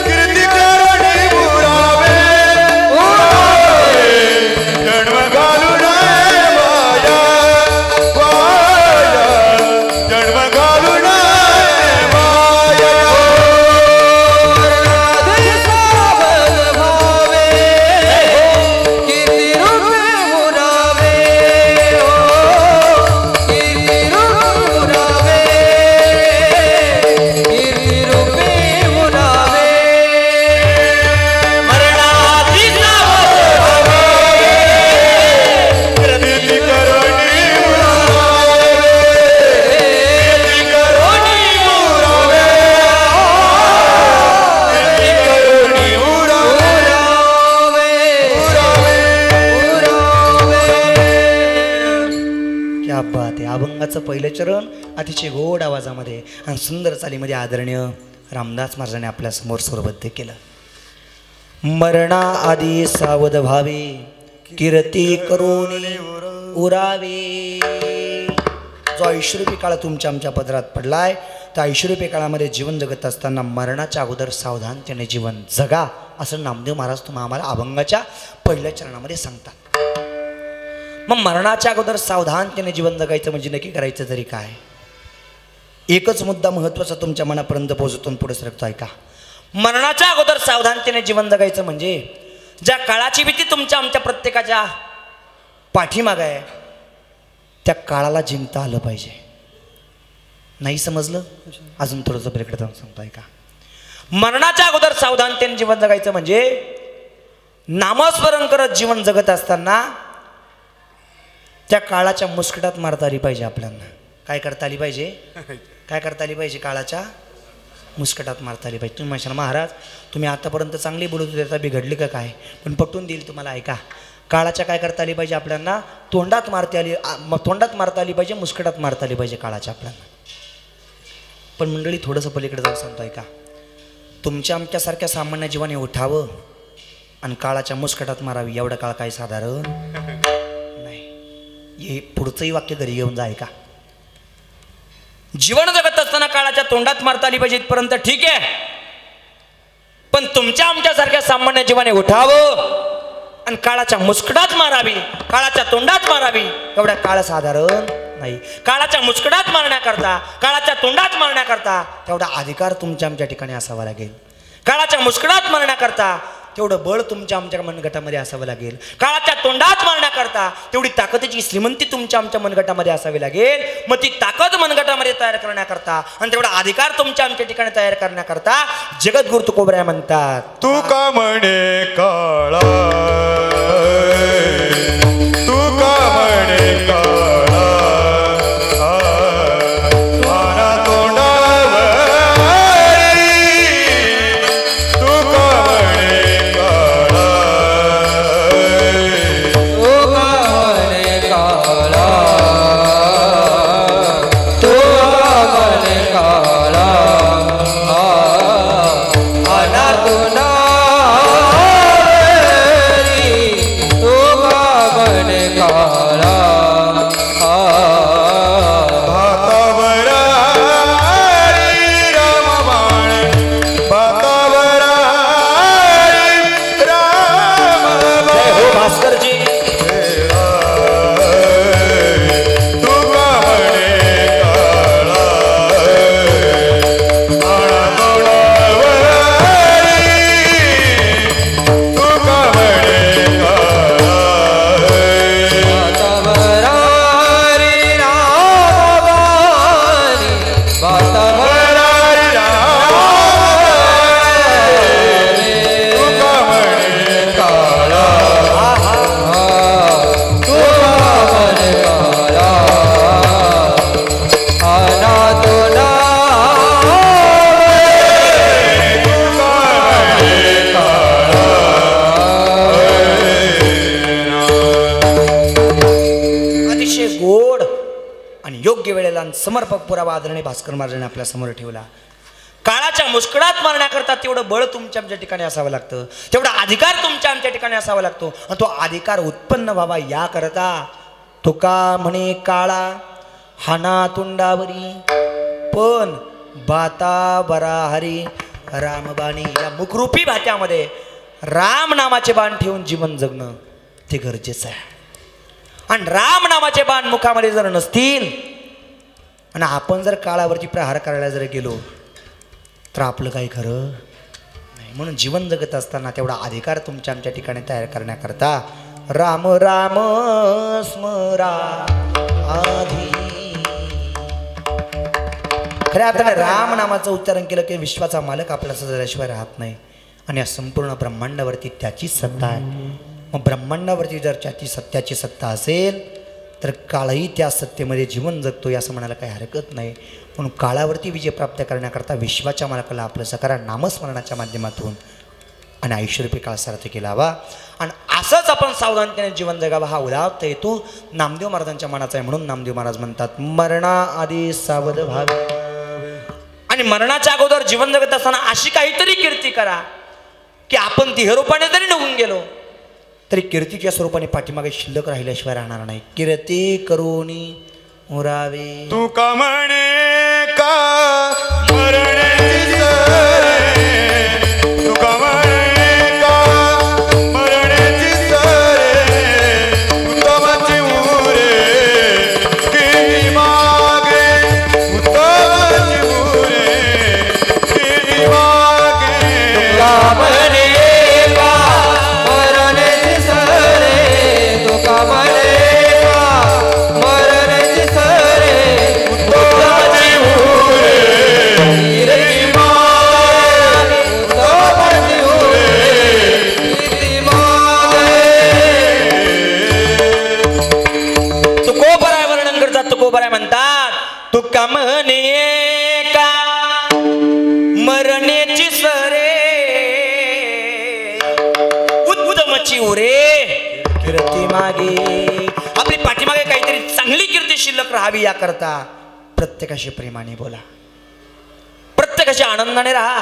कीर्ती करणी पुरावे, जन्म घालू नये वाया, वाया, जन्म घालू नये वाया. मरणाधी सावध व्हावे, कीर्ती रूपी उरावे, कीर्ती रूपी उरावे, कीर्ती रूपी उरावे. मरणाची कीर्ती करणी पुरावे, कीर्ती करणी पुरावे, कीर्ती करणी क्या बात आहे. अभंगाचं पहिलं चरण अतिशय गोड आवाजामध्ये आणि सुंदर चालीमध्ये आदरणीय रामदास महाराजांनी आपल्या समोर स्वरबद्ध केलं. मरणा आधी सावध व्हावे, कीर्ती करून उरावे. जो ऐश्वर्यरूपी काळ तुमच्या आमच्या पदरात पडलाय, त्या ऐश्वर्यरूपी काळामध्ये जीवन जगत असताना मरणाच्या अगोदर सावधानतेने जीवन जगा, असं नामदेव महाराज तुम्हाला आम्हाला अभंगाच्या पहिल्या चरणामध्ये सांगतात. मग मरणाच्या अगोदर सावधानतेने जीवन जगायचं म्हणजे नक्की करायचं तरी काय? एकच मुद्दा महत्त्वाचा तुमच्या मनापर्यंत पोहोचतो पुढे सरकतो ऐका. मरणाच्या अगोदर सावधानतेने जीवन जगायचं म्हणजे ज्या काळाची भीती तुमच्या आमच्या प्रत्येकाच्या पाठीमागं आहे, त्या काळाला जिंकता आलं पाहिजे. नाही समजलं? अजून थोडंसं पलीकडे जाऊन सांगतो ऐका. मरणाच्या अगोदर सावधानतेने जीवन जगायचं म्हणजे नामस्मरण करत जीवन जगत असताना त्या काळाच्या मुस्कटात मारता आली पाहिजे आपल्याला. काय करता आली पाहिजे? काय करता आली पाहिजे? काळाच्या मुस्कटात मारता आली पाहिजे. तुम्ही म्हणशाल महाराज तुम्ही आतापर्यंत चांगली बोलत होते, आता बिघडली का काय? पण पटवून देईल तुम्हाला ऐका. काळाच्या काय करता आली पाहिजे आपल्याला? तोंडात मारता आली पाहिजे, मुस्कटात मारता आली पाहिजे काळाच्या आपल्याला. पण मंडळी थोडंसं पलीकडे जाऊन सांगतो ऐका. तुमच्या आमच्यासारख्या सामान्य जीवाने उठावं आणि काळाच्या मुस्कटात मारावी एवढा काळ काय साधारण नाही. हे पुढचंही वाक्य घरी घेऊन जा ऐका. जीवन जगत असताना काळाच्या तोंडात मारता आली पाहिजे इथपर्यंत ठीक आहे, पण तुमच्या आमच्यासारख्या सामान्य जीवाने उठावं आणि काळाच्या मुस्कटात मारावी, काळाच्या तोंडात मारावी एवढा काळ साधारण नाही. काळाच्या मुस्कटात मारण्याकरता, काळाच्या तोंडात मारण्याकरता तेवढा अधिकार तुमच्या आमच्या ठिकाणी असावा लागेल. काळाच्या मुस्कटात मारण्याकरता तेवढं बळ तुमच्या आमच्या मनगटामध्ये असावं लागेल. काळाच्या तोंडात मारण्याकरता तेवढी ताकदीची श्रीमंती तुमच्या आमच्या मनगटामध्ये असावी लागेल. मग ती ताकद मनगटामध्ये तयार करण्याकरता आणि तेवढा अधिकार तुमच्या आमच्या ठिकाणी तयार करण्याकरता जगद्गुरु तुकोबराय म्हणतात, तू का म्हणे काळा, तू का म्हणे काळा, माना तोंडावर केलेला आणि समर्पक पुरावा आदरणीय भास्कर महाराजांनी आपल्या समोर ठेवला. काळाच्या मुस्कडात मारण्याकरता तेवढं बळ तुमच्या आमच्या ठिकाणी असावं लागतं, तेवढा अधिकार तुमच्या आमच्या ठिकाणी असावा लागतो. आणि तो अधिकार उत्पन्न व्हावा याकरता तुका म्हणे काळा हाना तुंडावरी पण बाता बरा हरी रामबाणी. या मुखरूपी भात्यामध्ये राम नामाचे बाण ठेवून जीवन जगणं ते गरजेचं आहे. आणि राम नामाचे बाण मुखामध्ये जर नसतील आणि आपण जर काळावरती प्रहार करायला जर गेलो तर आपलं काही खरं नाही. म्हणून जीवन जगत असताना तेवढा अधिकार तुमच्या आमच्या ठिकाणी तयार करण्याकरता राम राम स्मरा आधी. खऱ्या अर्थाने राम नामाचं उच्चारण केलं की विश्वाचा मालक आपला झाल्याशिवाय राहत नाही. आणि या संपूर्ण ब्रह्मांडावरती त्याचीच सत्ता आहे. मग ब्रह्मांडावरती जर त्याची सत्ता असेल तर काळही त्या सत्तेमध्ये जीवन जगतो असं म्हणायला काही हरकत नाही. म्हणून काळावरती विजय प्राप्त करण्याकरता विश्वाच्या मालकाला आपलं सकारा नामस्मरणाच्या माध्यमातून आणि ऐश्वर्यपी काळ सार्थ केला हवा. आणि असंच आपण सावधानतेने जीवन जगावं हा उदात्त हेतू नामदेव महाराजांच्या मनाचा आहे. म्हणून नामदेव महाराज म्हणतात मरणा आधी सावध व्हावे. आणि मरणाच्या अगोदर जीवन जगत असताना अशी काहीतरी कीर्ती करा की आपण देहरूपाने जरी निघून गेलो तरी कीर्तीच्या स्वरूपाने पाठीमागे शिल्लक राहिल्याशिवाय राहणार नाही. कीर्ती करुणी उरावे. तू का म्हणे का मरण्याची सरे, तू का म्हणे का मरण्याची सरे, उत्तमाची उरे किती मागे, उत्तमाची उरे किती मागे. तुका म्हणे का मरण्याची सरे, तुका म्हणे म्हणतात तुका म्हणे का मरण्याची सरे उत्तमची उरे कीर्ती मागे. आपली पाठीमागे काहीतरी चांगली कीर्ती शिल्लक राहावी याकरता प्रत्येकाशी प्रेमाने बोला, प्रत्येकाशी आनंदाने राहा,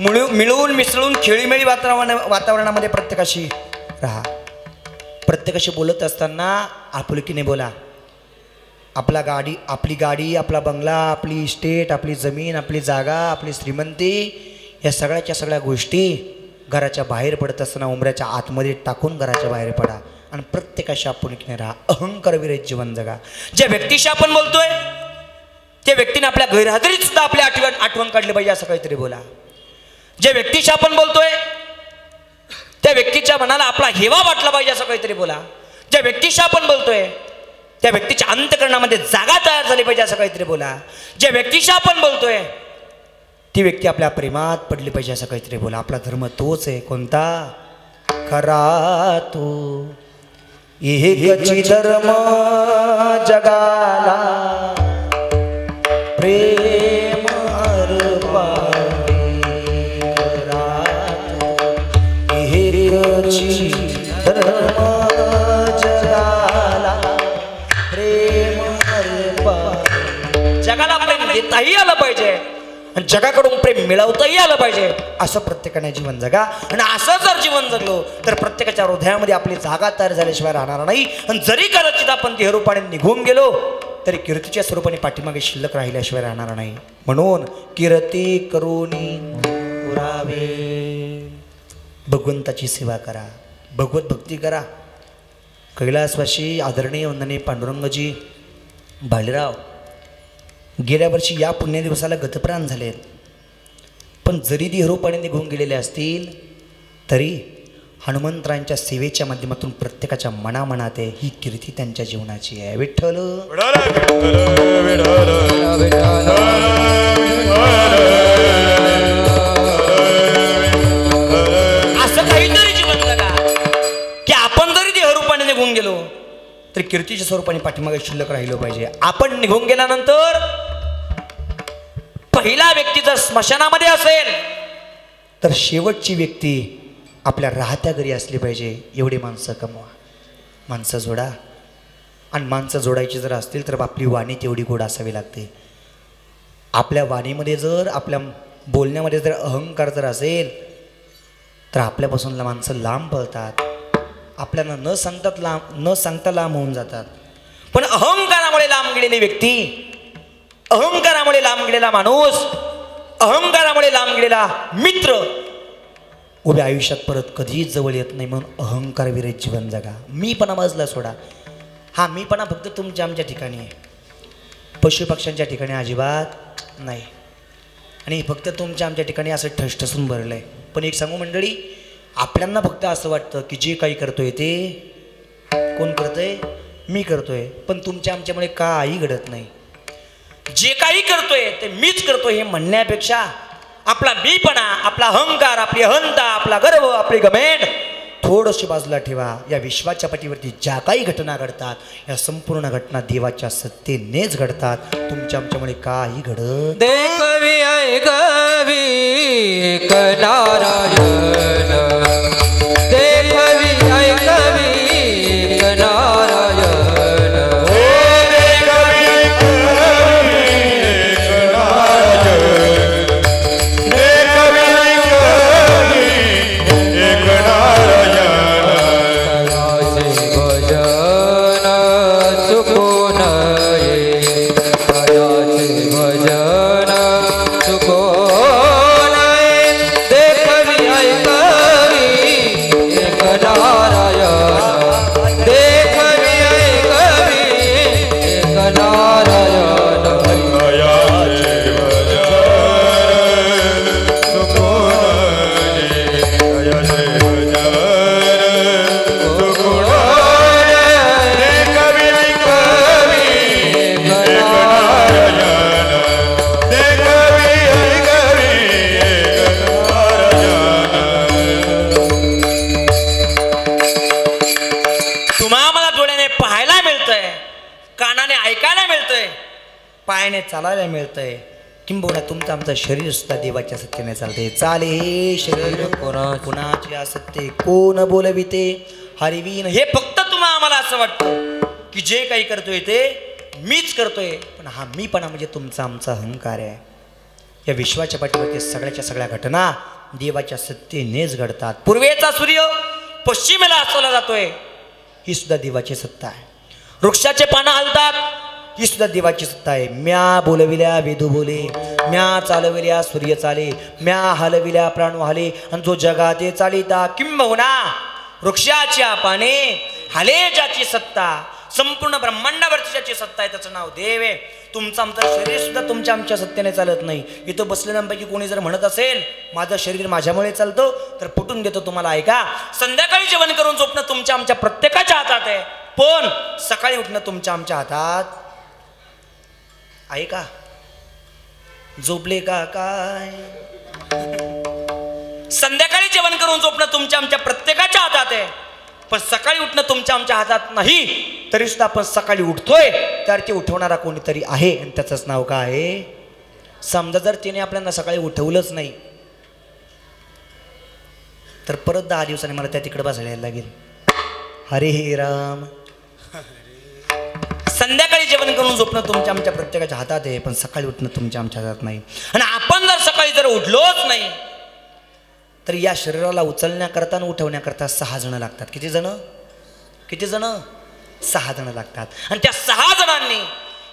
मिळून मिसळून खेळीमेळी वातावरणामध्ये प्रत्येकाशी राहा. प्रत्येकाशी बोलत असताना आपुलकीने बोला. आपली गाडी आपला बंगला, आपली इस्टेट, आपली जमीन, आपली जागा, आपली श्रीमंती या सगळ्याच्या सगळ्या गोष्टी घराच्या बाहेर पडत असताना उमऱ्याच्या आतमध्ये टाकून घराच्या बाहेर पडा आणि प्रत्येकाशी आपुलकीने राहा. अहंकार विरहित जीवन जगा. ज्या व्यक्तीशी आपण बोलतोय त्या व्यक्तीने आपल्या गैरहजेरीत सुद्धा आपली आठवण काढली पाहिजे असं काहीतरी बोला. ज्या व्यक्तीशी आपण बोलतोय त्या व्यक्तीच्या मनाला आपला हेवा वाटला पाहिजे असं काहीतरी बोला. ज्या व्यक्तीशी आपण बोलतोय त्या व्यक्तीच्या अंतःकरणामध्ये जागा तयार झाली पाहिजे असं काहीतरी बोला. ज्या व्यक्तीशी आपण बोलतोय ती व्यक्ती आपल्या प्रेमात पडली पाहिजे असं काहीतरी बोला. आपला धर्म तोच आहे. कोणता? खरा तो एकची धर्म जगाला प्रेम अर्पावे. खरा तो एकची धर्म जगाला प्रेम अर्पावे. जगाला प्रेम देताही आलं पाहिजे आणि जगाकडून प्रेम मिळवताही आलं पाहिजे असं प्रत्येकाने जीवन जगा. आणि असं जर जीवन जगलो तर प्रत्येकाच्या हृदयामध्ये आपली जागा तयार झाल्याशिवाय राहणार नाही. आणि जरी कदाचित आपण देहरूपाने निघून गेलो तरी कीर्तीच्या स्वरूपाने पाठीमागे शिल्लक राहिल्याशिवाय राहणार नाही. म्हणून कीर्ती करुणी उरावे. भगवंताची सेवा करा, भगवत भक्ती करा. कैलासवासी आदरणीय वंदनीय पांडुरंगजी भालेराव गेल्या वर्षी या पुण्य दिवसाला गतप्राण झालेत. पण जरी देहरूपाने निघून गेलेले असतील तरी हनुमंतरायांच्या सेवेच्या माध्यमातून प्रत्येकाच्या मनामनात आहे ही कीर्ती त्यांच्या जीवनाची आहे. विठ्ठल असं काहीतरी जीवन जगा की आपण जरी देहरूपाने निघून गेलो तर कीर्तीच्या स्वरूपाने पाठीमागे शिल्लक राहिलो पाहिजे. आपण निघून गेल्यानंतर पहिला व्यक्ती जर स्मशानामध्ये असेल तर शेवटची व्यक्ती आपल्या राहत्या घरी असली पाहिजे. एवढी माणसं कमवा, माणसं जोडा आणि माणसं जोडायची जर असतील तर आपली वाणी तेवढी गोड असावी लागते. आपल्या वाणीमध्ये जर आपल्या बोलण्यामध्ये जर अहंकार जर असेल तर आपल्यापासून माणसं लांब पळतात, आपल्याला न सांगता लांब होऊन जातात. पण अहंकारामुळे लांब गेलेली व्यक्ती, अहंकारामुळे लांब गेलेला माणूस, अहंकारामुळे लांब गेलेला मित्र उभ्या आयुष्यात परत कधीच जवळ येत नाही. म्हणून अहंकार विरहित जीवन जगा. मीपणा बाजूला सोडा. हा मीपणा फक्त तुमच्या आमच्या ठिकाणी आहे, पशुपक्ष्यांच्या ठिकाणी अजिबात नाही. आणि फक्त तुमच्या आमच्या ठिकाणी असं ठसठसून भरलं आहे. पण एक सांगू मंडळी, आपल्यांना फक्त असं वाटतं की जे काही करतोय ते कोण करतोय? मी करतोय. पण तुमच्या आमच्यामुळे काही घडत नाही. जे काही करतोय ते मीच करतोय हे म्हणण्यापेक्षा आपला मीपणा, आपला अहंकार, आपली अहंता, आपला गर्व, आपली गमेंट थोडंशी बाजूला ठेवा. या विश्वाच्या पाठीवरती ज्या काही घटना घडतात या संपूर्ण घटना देवाच्या सत्तेनेच घडतात. तुमच्या आमच्यामुळे काही घडत. देखवी ऐकवी एक नारायण, देखवी ऐकवी एक नारायण. पायाने चालायला मिळतंय, किंबहुना तुमचं आमचं शरीर सुद्धा देवाच्या सत्तेने चालते. चाले हे शरीर कुणाचे असत्य कोण बोलविते हरिवीन. हे फक्त तुम्हाला आम्हाला असं वाटतं की जे काही करतोय ते मीच करतोय. पण हा मीपणा म्हणजे तुमचा आमचा अहंकार आहे. या विश्वाच्या पाठीवरती सगळ्याच्या सगळ्या घटना देवाच्या सत्तेनेच घडतात. पूर्वेचा सूर्य पश्चिमेला असवला जातोय, ही सुद्धा देवाची सत्ता आहे. वृक्षाचे पानं हलतात, ही सुद्धा देवाची सत्ता आहे. म्या बोलविल्या वेदू बोले, म्या चालविल्या सूर्य चाले, म्या हलविल्या प्राण वाहले, आणि जो जगाते चालिता. किंबहुना वृक्षाच्या पाने हले ज्याची सत्ता, संपूर्ण ब्रह्मांडावरची ज्याची सत्ता आहे त्याचं नाव देव आहे. तुमचं आमचं शरीर सुद्धा तुमच्या आमच्या सत्तेने चालत नाही. इथं बसलेल्यांपैकी कोणी जर म्हणत असेल माझं शरीर माझ्यामुळे चालतं तर पटून देतो तुम्हाला. ऐका, संध्याकाळी जेवण करून झोपणं तुमच्या आमच्या प्रत्येकाच्या हातात आहे, पण सकाळी उठणं तुमच्या आमच्या हातात आहे का? झोपले का काय? संध्याकाळी जेवण करून झोपणं तुमच्या आमच्या प्रत्येकाच्या हातात आहे, पण सकाळी उठणं तुमच्या आमच्या हातात नाही. तरी सुद्धा आपण सकाळी उठतोय तर ते उठवणारा कोणीतरी आहे, आणि त्याचंच नाव काय आहे? समजा जर तिने आपल्याला सकाळी उठवलंच नाही तर परत 10 दिवसांनी मला त्या तिकडे बसायला लागेल. हरे राम. संध्याकाळी जेवण करून झोपणं तुमच्या आमच्या प्रत्येकाच्या हातात आहे, पण सकाळी उठणं तुमच्या आमच्या हातात नाही. आणि आपण जर सकाळी जर उठलोच नाही तर या शरीराला उचलण्याकरता आणि उठवण्याकरता 6 जण लागतात. किती जण? 6 जण लागतात. आणि त्या 6 जणांनी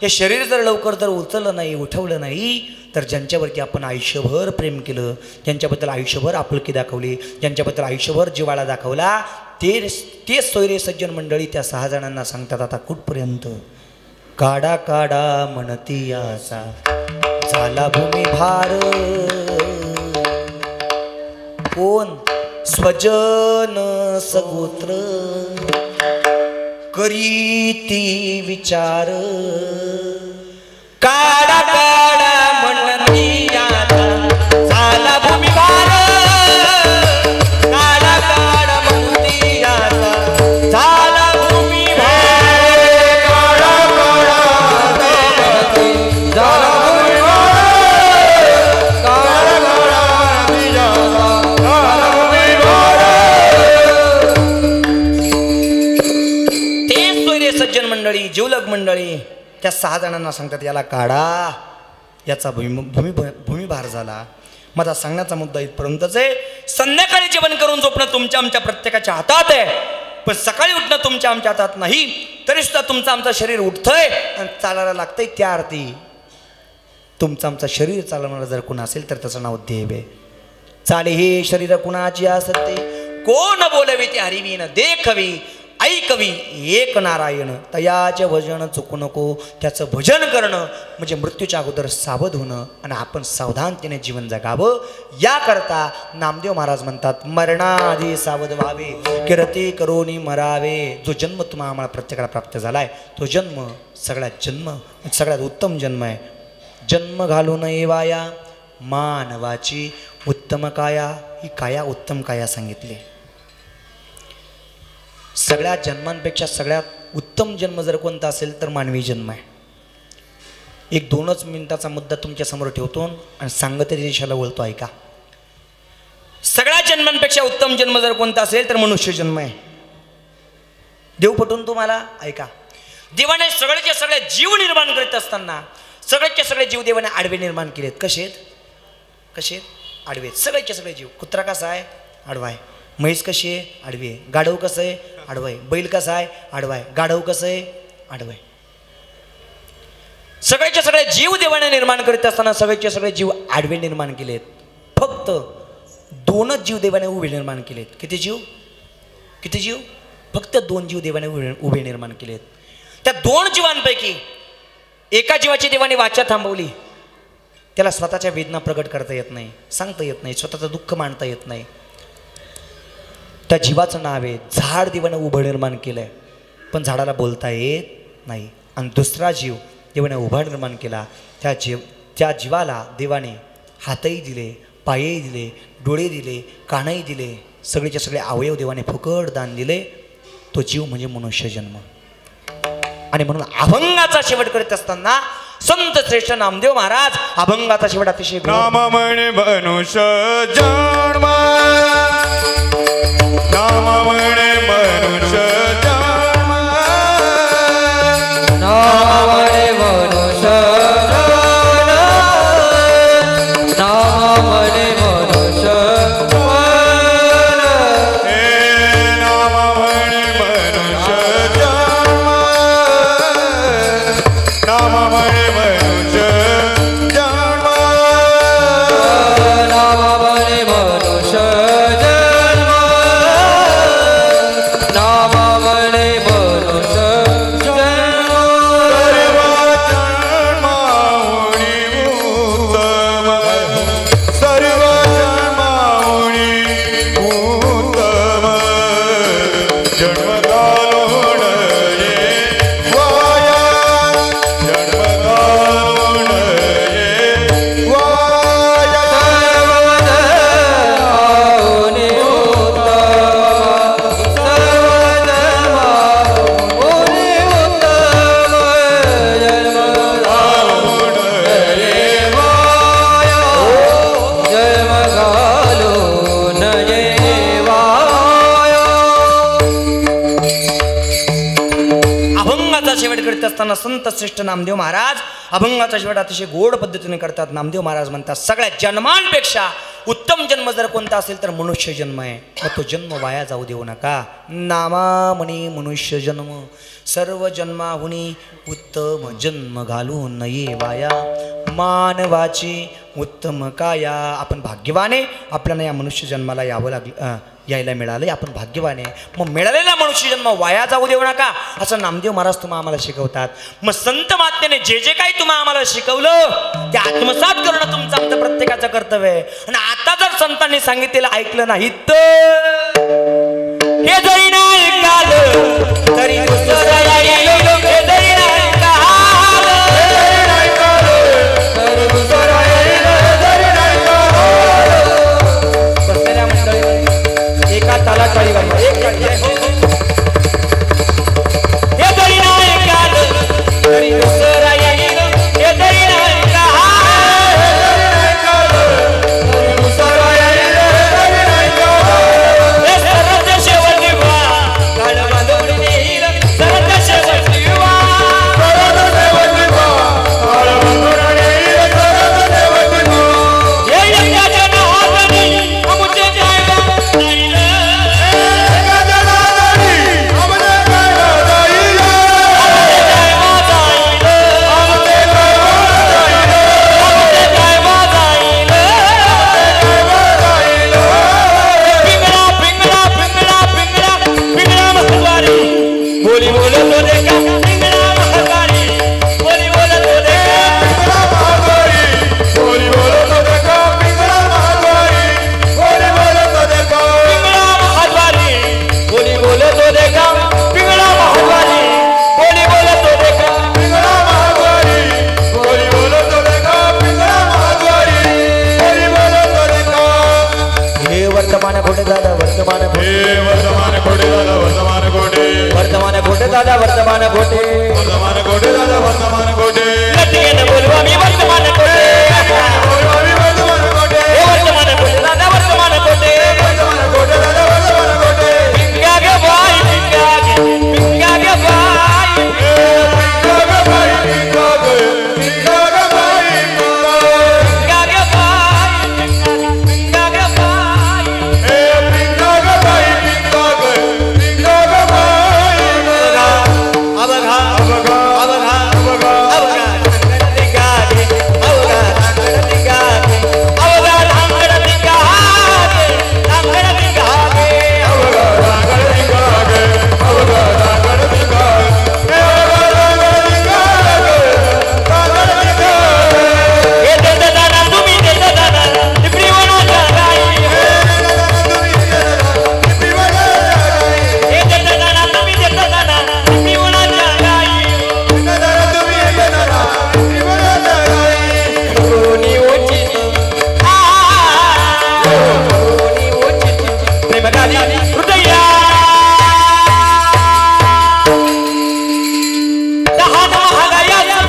हे शरीर जर लवकर जर उचललं नाही, उठवलं नाही, तर ज्यांच्यावरती आपण आयुष्यभर प्रेम केलं, ज्यांच्याबद्दल आयुष्यभर आपुलकी दाखवली, ज्यांच्याबद्दल आयुष्यभर जिव्हाळा दाखवला, ते सोयरे सज्जन मंडळी त्या 6 जणांना सांगतात आता कुठपर्यंत? काडा काडा म्हणती आसा झाला भूमी भार. कोण? स्वजन सगोत्र करीती विचार. काडा काडा म्हणती आसा झाला भूमी भार. काडा काडा म्हणती आसा झाला भूमी भार. काडा काडा म्हणती झाला भूमी भार. काडा काडा म्हणती आसा झाला भूमी भार. ते सोयरे सज्जन मंडळी मंडळी जिवलग मंडळी त्या 6 जणांना सांगतात याला काढा, याचा भूमिभार झाला. माझा सांगण्याचा मुद्दा इथपर्यंतच आहे. संध्याकाळी जेवण करून झोपणं तुमच्या आमच्या प्रत्येकाच्या हातात आहे, पण सकाळी उठणं तुमच्या आमच्या हातात नाही. तरी सुद्धा तुमचं आमचं शरीर उठतंय आणि चालायला लागतंय. त्या अर्थी तुमचं आमचं शरीर चालवणारं जर कोण असेल तर त्याचं नाव देव आहे. चाले हे शरीर कुणाची असते, कोण बोलवी ते हरिवीन देखवी ऐकवी एक नारायण. तयाचे भजन चुकू नको, त्याचं भजन करणं म्हणजे मृत्यूच्या अगोदर सावध होणं आणि आपण सावधानतेने जीवन जगावं. याकरता नामदेव महाराज म्हणतात मरणाआधी सावध व्हावे, किरती करोनी मरावे. जो जन्म तुम्हाला आम्हाला प्रत्येकाला प्राप्त झालाय तो जन्म सगळ्यात उत्तम जन्म आहे. जन्म घालून येवाया मानवाची उत्तम काया. ही काया उत्तम काया सांगितली. सगळ्या जन्मांपेक्षा सगळ्यात उत्तम जन्म जर कोणता असेल तर मानवी जन्म आहे. 1-2 मिनिटाचा मुद्दा तुमच्या समोर ठेवतो आणि सांगते दिशेला बोलतो ऐका. सगळ्या जन्मांपेक्षा उत्तम जन्म जर कोणता असेल तर मनुष्य जन्म आहे. देव पटून तुम्हाला ऐका. देवाने सगळेचे सगळे जीव निर्माण करीत असताना सगळेचे सगळे जीव देवाने आडवे निर्माण केलेत. कसे आहेत? आडवे. सगळेचे सगळे जीव. कुत्रा कसा आहे? आडवा आहे. म्हैस कशी आहे? आडवी आहे. गाढव कसं आहे? आडवं आहे. बैल कसा आहे? आडवा आहे. गाढव कसं आहे? आडवं आहे. सगळेचे सगळे जीव देवाने निर्माण करीत असताना सगळेचे सगळे जीव आडवे निर्माण केलेत. फक्त 2च जीव देवाने उभे निर्माण केलेत. किती जीव? फक्त 2 जीव देवाने उभे निर्माण केलेत. त्या 2 जीवांपैकी एका जीवाची देवाने वाचा थांबवली. त्याला स्वतःच्या वेदना प्रकट करता येत नाही, सांगता येत नाही, स्वतःचं दुःख मांडता येत नाही. त्या जीवाचं नाव आहे झाड. देवाने उभं निर्माण केलंय पण झाडाला बोलता येत नाही. आणि दुसरा जीव देवाने उभा निर्माण केला. त्या जीवाला देवाने हातही दिले, पायही दिले, डोळे दिले, कानही दिले, सगळेचे सगळे अवयव देवाने फुकट दान दिले. तो जीव म्हणजे मनुष्य जन्म. आणि म्हणून अभंगाचा शेवट करीत असताना संत श्रेष्ठ नामदेव महाराज अभंगाचा शेवट अतिशय नाम म्हणे मनुष्य जन्म, नाम म्हणे मनुष्य जन्म, नाम म्हणे मनुष्य जन्म, नाम म्हणे मनुष्य असताना संत श्रेष्ठ नामदेव महाराज अभंगाचा शेवट अतिशय गोड पद्धतीने करतात. नामदेव महाराज म्हणतात सगळ्या जन्मांपेक्षा उत्तम जन्म जर कोणता असेल तर मनुष्य जन्म आहे. मग तो जन्म वाया जाऊ देऊ नका. नामामणी मनुष्य जन्म, सर्व जन्माहुनी उत्तम जन्म घालू नये वाया. मानवाची उत्तम काया. आपण भाग्यवाने, आपल्याला या मनुष्य जन्माला यायला मिळालं, आपण भाग्यवाने. मग मिळालेला मनुष्य जन्म वाया जाऊ देऊ नका असं नामदेव महाराज तुम्हाला आम्हाला शिकवतात. मग संत महात्म्याने जे जे काही तुम्हाला आम्हाला शिकवलं ते आत्मसात करणं तुमचं आमचं प्रत्येकाचं कर्तव्य आहे. आणि आता जर संतांनी सांगितलेलं ऐकलं नाही तर हे जरी नाही ऐकाल तरी दुसरं येईल. हे जरी नाही ऐकाल तरी दुसरं येईल. जरी नाही बसलेल्या मंडळी एका ताला टाळी वाजवा. एक टाळी. हे जरी नाही ऐकाल तरी दुसरं येईल. हे जरी नाही ऐकाल तरी दुसरं येईल. जरी नाही ऐकाल हे सरत शेवटी व्हा काळ बांधून येईल. सरत शेवटी बोली बोलो तो देखा पिंगला महाद्वारी बोली बोलो तो देखा पिंगला महाद्वारी बोली बोलो तो देखा पिंगला महाद्वारी बोली बोलो तो देखा पिंगला महाद्वारी बोली बोलो तो देखा पिंगला महाद्वारी बोली बोलो तो देखा पिंगला महाद्वारी बोली बोलो तो देखा पिंगला महाद्वारी बोली बोलो तो देखा हे वर्तमान खोटे दादा वर्तमान हे वर्तमान कोटे दादा वर्तमान कोटे वर्तमान खोटे दादा वर्तमान खोटे वर्तमान कोटे दादा वर्तमान कोटे लटियन बोलवा मी वर्तमान खोटे बोलवावी वर्तमान कोटे हे वर्तमान खोटे दादा वर्तमान खोटे वर्तमान कोटे दादा वर्तमान कोटे पिंगा गे भाई पिंगा गे भाई पिंगा ग भाई पिंगा ग पिंगा ग भाई पिंगा पिंगा गे भाई पिंगा गे भाई हे पिंगा ग भाई पिंगा ग पिंगा ग भाई अब घा अबगा अब घा अबगा अब घा दिगा गे अब घा दिगा गे अब घा धांगड़ दिगा गे धांगड़ दिगा गे अबगा रागड़ दिगा गे अबगा रागड़ दिगा हे अबगा रागड़ दिगा गे रागड़ दिगा हे दे दादा तुम्ही दे दादा टिपरी वणा जागाई हे तुम्ही किती बजा जाई हे दे दादा तुम्ही दे दादा टिपरी वणा जागाई दादा तुम्ही येताना किती बजा जाई कोणी उचित कोणी उचित प्रेम गाली हृदया दहान महागाया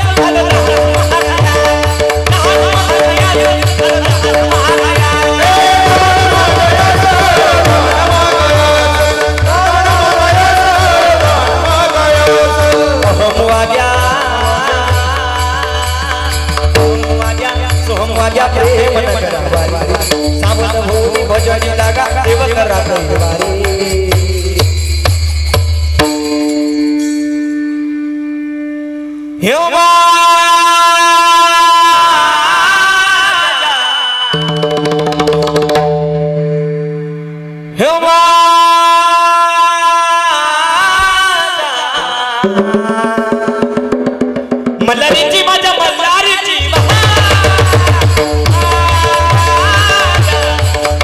प्रेम नगरा सावध भूमी भजनी लागा देव करा वारी हे मल्हारीची माझ्या मल्हारीची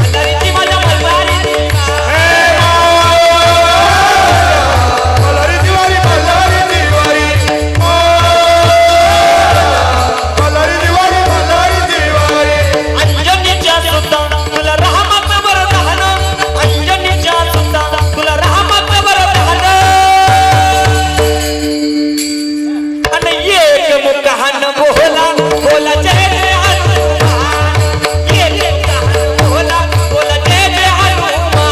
मल्हारीची माझ्या मल्हारीची मल्हारी दिवाळी मल्हारी दिवाळी मल्हारी दिवाळी मल्हारी दिवाळी अंजनीच्या सुद्धा तुला रहमत वरदान अंजनीच्या सुद्धा तुला रहमत वरदान आणि एक मुखान बोला बोला जय जय हनुमान एक मुखान बोला बोला जय जय हनुमान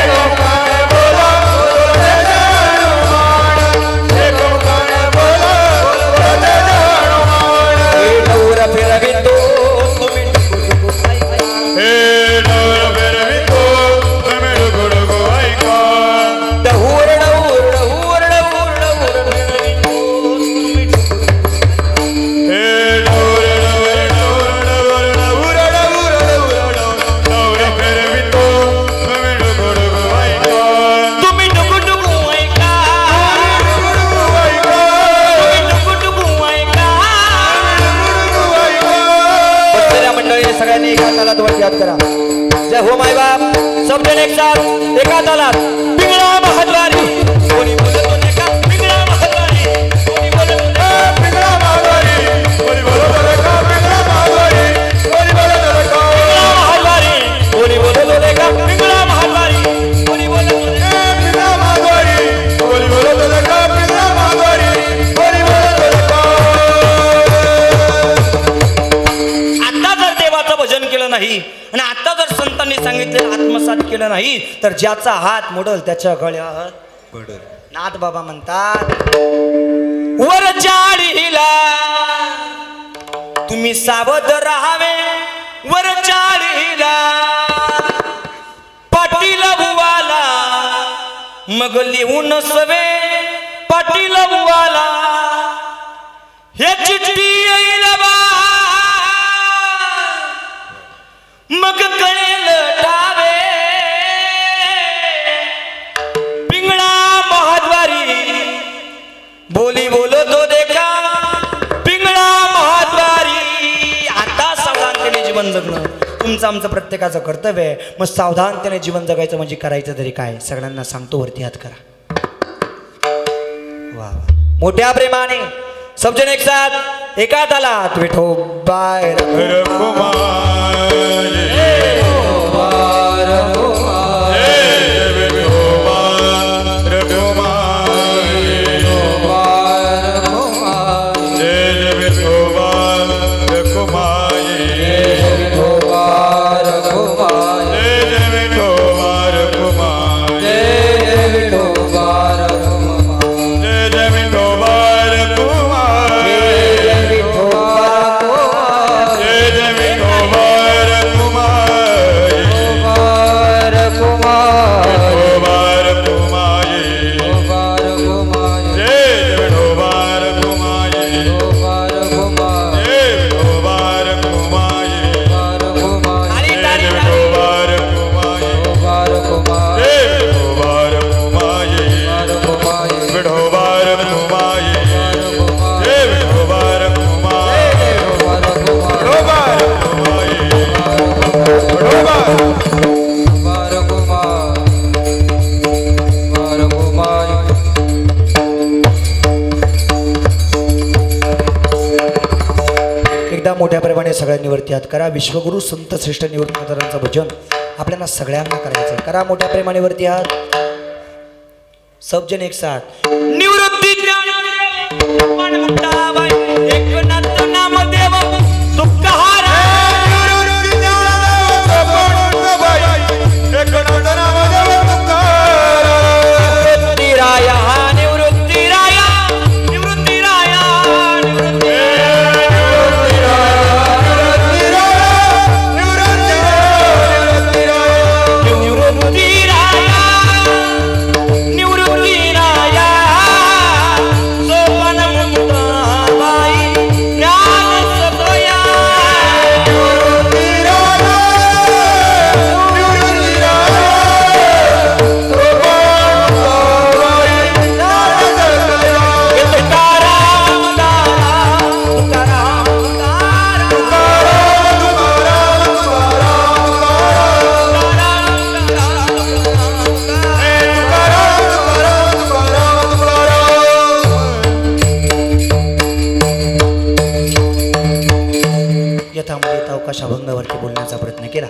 लोकांना बोला बोला जय जय हनुमान हे लोकांना बोला बोला जय जय हनुमान हे डोर फिरवितो तुम्ही डुगुडुगु ऐका हे डोर फिरवितो तुम्ही डुगुडुगु ऐका डहुर डहुर डहुर डहुर डहुर फिरवितो तुम्ही डुगुडुगु हे door door door door door door फिरवितो तुम्ही डुगुडुगु ऐका तुम्ही डुगुडुगु ऐका डुगुडुगु ऐका डुगुडुगु ऐका डुगुडुगु ऐका बसलेल्या मंडळी सगळ्यांनी एका तालात वर याद करा जय हो माय बाप सब जण एक साथ एका तालात पिंगळा महाद्वारी कोणी बोलतो नका पिंगळा महाद्वारी कोणी बोलतो नका पिंगळा महाद्वारी बोली बोलो तो देखा पिंगळा महाद्वारी बोली बोलो तो देखा पिंगळा महाद्वारी कोणी बोलतो नका पिंगळा महाद्वारी कोणी बोलतो नका पिंगळा महाद्वारी बोली बोलो तो देखा पिंगळा महाद्वारी बोली बोलो तो देखा आता जर देवाचं भजन केलं नाही आणि आता जर संतांनी सांगितलेलं आत्मसात केलं नाही तर ज्याचा हात मोडल त्याच्या गळ्यात पडल नाथ बाबा म्हणतात वर चाळीला तुम्ही सावध राहावे वर चाळीला पाटील बुवाला मग लिहून सवे पाटील बुवाला हे चिठ्ठी येईल बा मग कळेल टावे पिंगळा महाद्वारी जीवन जगणं तुमचं आमचं प्रत्येकाचं कर्तव्य आहे. मग सावधानतेने जीवन जगायचं म्हणजे करायचं तरी काय? सगळ्यांना सांगतो वरती हात करा. वा वा. मोठ्या प्रेमाने सबजण एक साथ एका तालात विठोबाय मोठ्या प्रमाणे सगळ्यांनी वरती हात करा. विश्वगुरु संत श्रेष्ठ निवृत्तीनाथांचं भजन आपल्याला सगळ्यांना करायचं. करा मोठ्या प्रेमाने वरती हात. सबजण एक साथ निवृत्ती अभंगावरती बोलण्याचा प्रयत्न केला.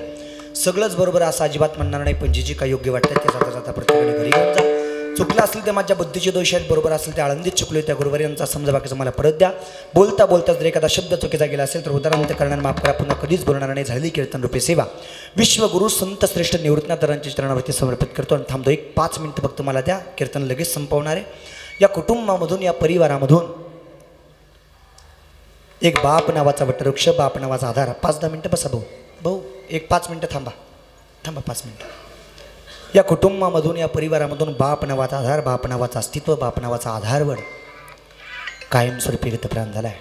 सगळंच बरोबर असं अजिबात म्हणणार नाही, पण जे काही योग्य वाटतं ते जाता जाता प्रत्येकाने घरी घेऊन जा. चुकलं असेल ते माझ्या बुद्धीचे दोष आहेत, बरोबर असेल ते आळंदीत चुकले त्या गुरुवारी यांचा समजा बाकीचं मला परत द्या. बोलता बोलता जर एखादा शब्द चुकीचा गेला असेल तर उदाहरण करण्याला माफ करा. पुन्हा कधीच बोलणार नाही. झालेली कीर्तन रूपे सेवा विश्वगुरु संत श्रेष्ठ निवृत्तीनाथांच्या चरणावरती समर्पित करतो. आणि थांबतो. एक 5 मिनिटं फक्त मला द्या. कीर्तन लगेच संपवणार आहे. या कुटुंबामधून या परिवारामधून एक बाप नावाचा वटवृक्ष, बाप नावाचा आधार. 5-10 मिनिटं बसा भाऊ. भाऊ एक 5 मिनिटं थांबा. 5 मिनिटं. या कुटुंबामधून या परिवारामधून बाप नावाचा आधार, बाप नावाचं अस्तित्व, बाप नावाचा आधारवड कायमस्वरूपी रितप्राण झाला आहे.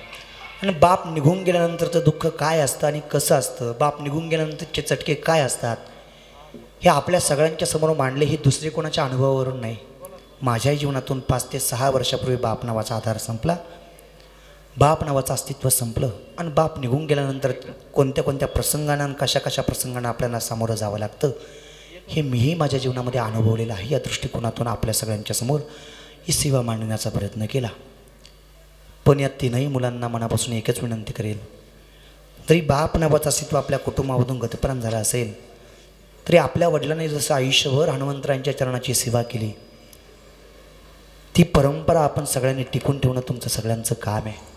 आणि बाप निघून गेल्यानंतरचं दुःख काय असतं आणि कसं असतं, बाप निघून गेल्यानंतरचे चटके काय असतात, हे आपल्या सगळ्यांच्या समोर मांडले. ही दुसरे कोणाच्या अनुभवावरून नाही. माझ्याही जीवनातून 5 ते 6 वर्षापूर्वी बाप नावाचा आधार संपला, बाप नावाचं अस्तित्व संपलं. आणि बाप निघून गेल्यानंतर कोणत्या कोणत्या प्रसंगांना आणि कशा कशा प्रसंगांना आपल्याला सामोरं जावं लागतं हे मीही माझ्या जीवनामध्ये अनुभवलेलं आहे. या दृष्टिकोनातून आपल्या सगळ्यांच्या समोर ही सेवा मांडण्याचा प्रयत्न केला. पण या 3ही मुलांना मनापासून एकच विनंती करेल, तरी बाप नावाचं अस्तित्व आपल्या कुटुंबामधून गतप्राण झालं असेल तरी आपल्या वडिलांनी जसं आयुष्यभर हनुमंतरायांच्या चरणाची सेवा केली, ती परंपरा आपण सगळ्यांनी टिकून ठेवणं तुमचं सगळ्यांचं काम आहे.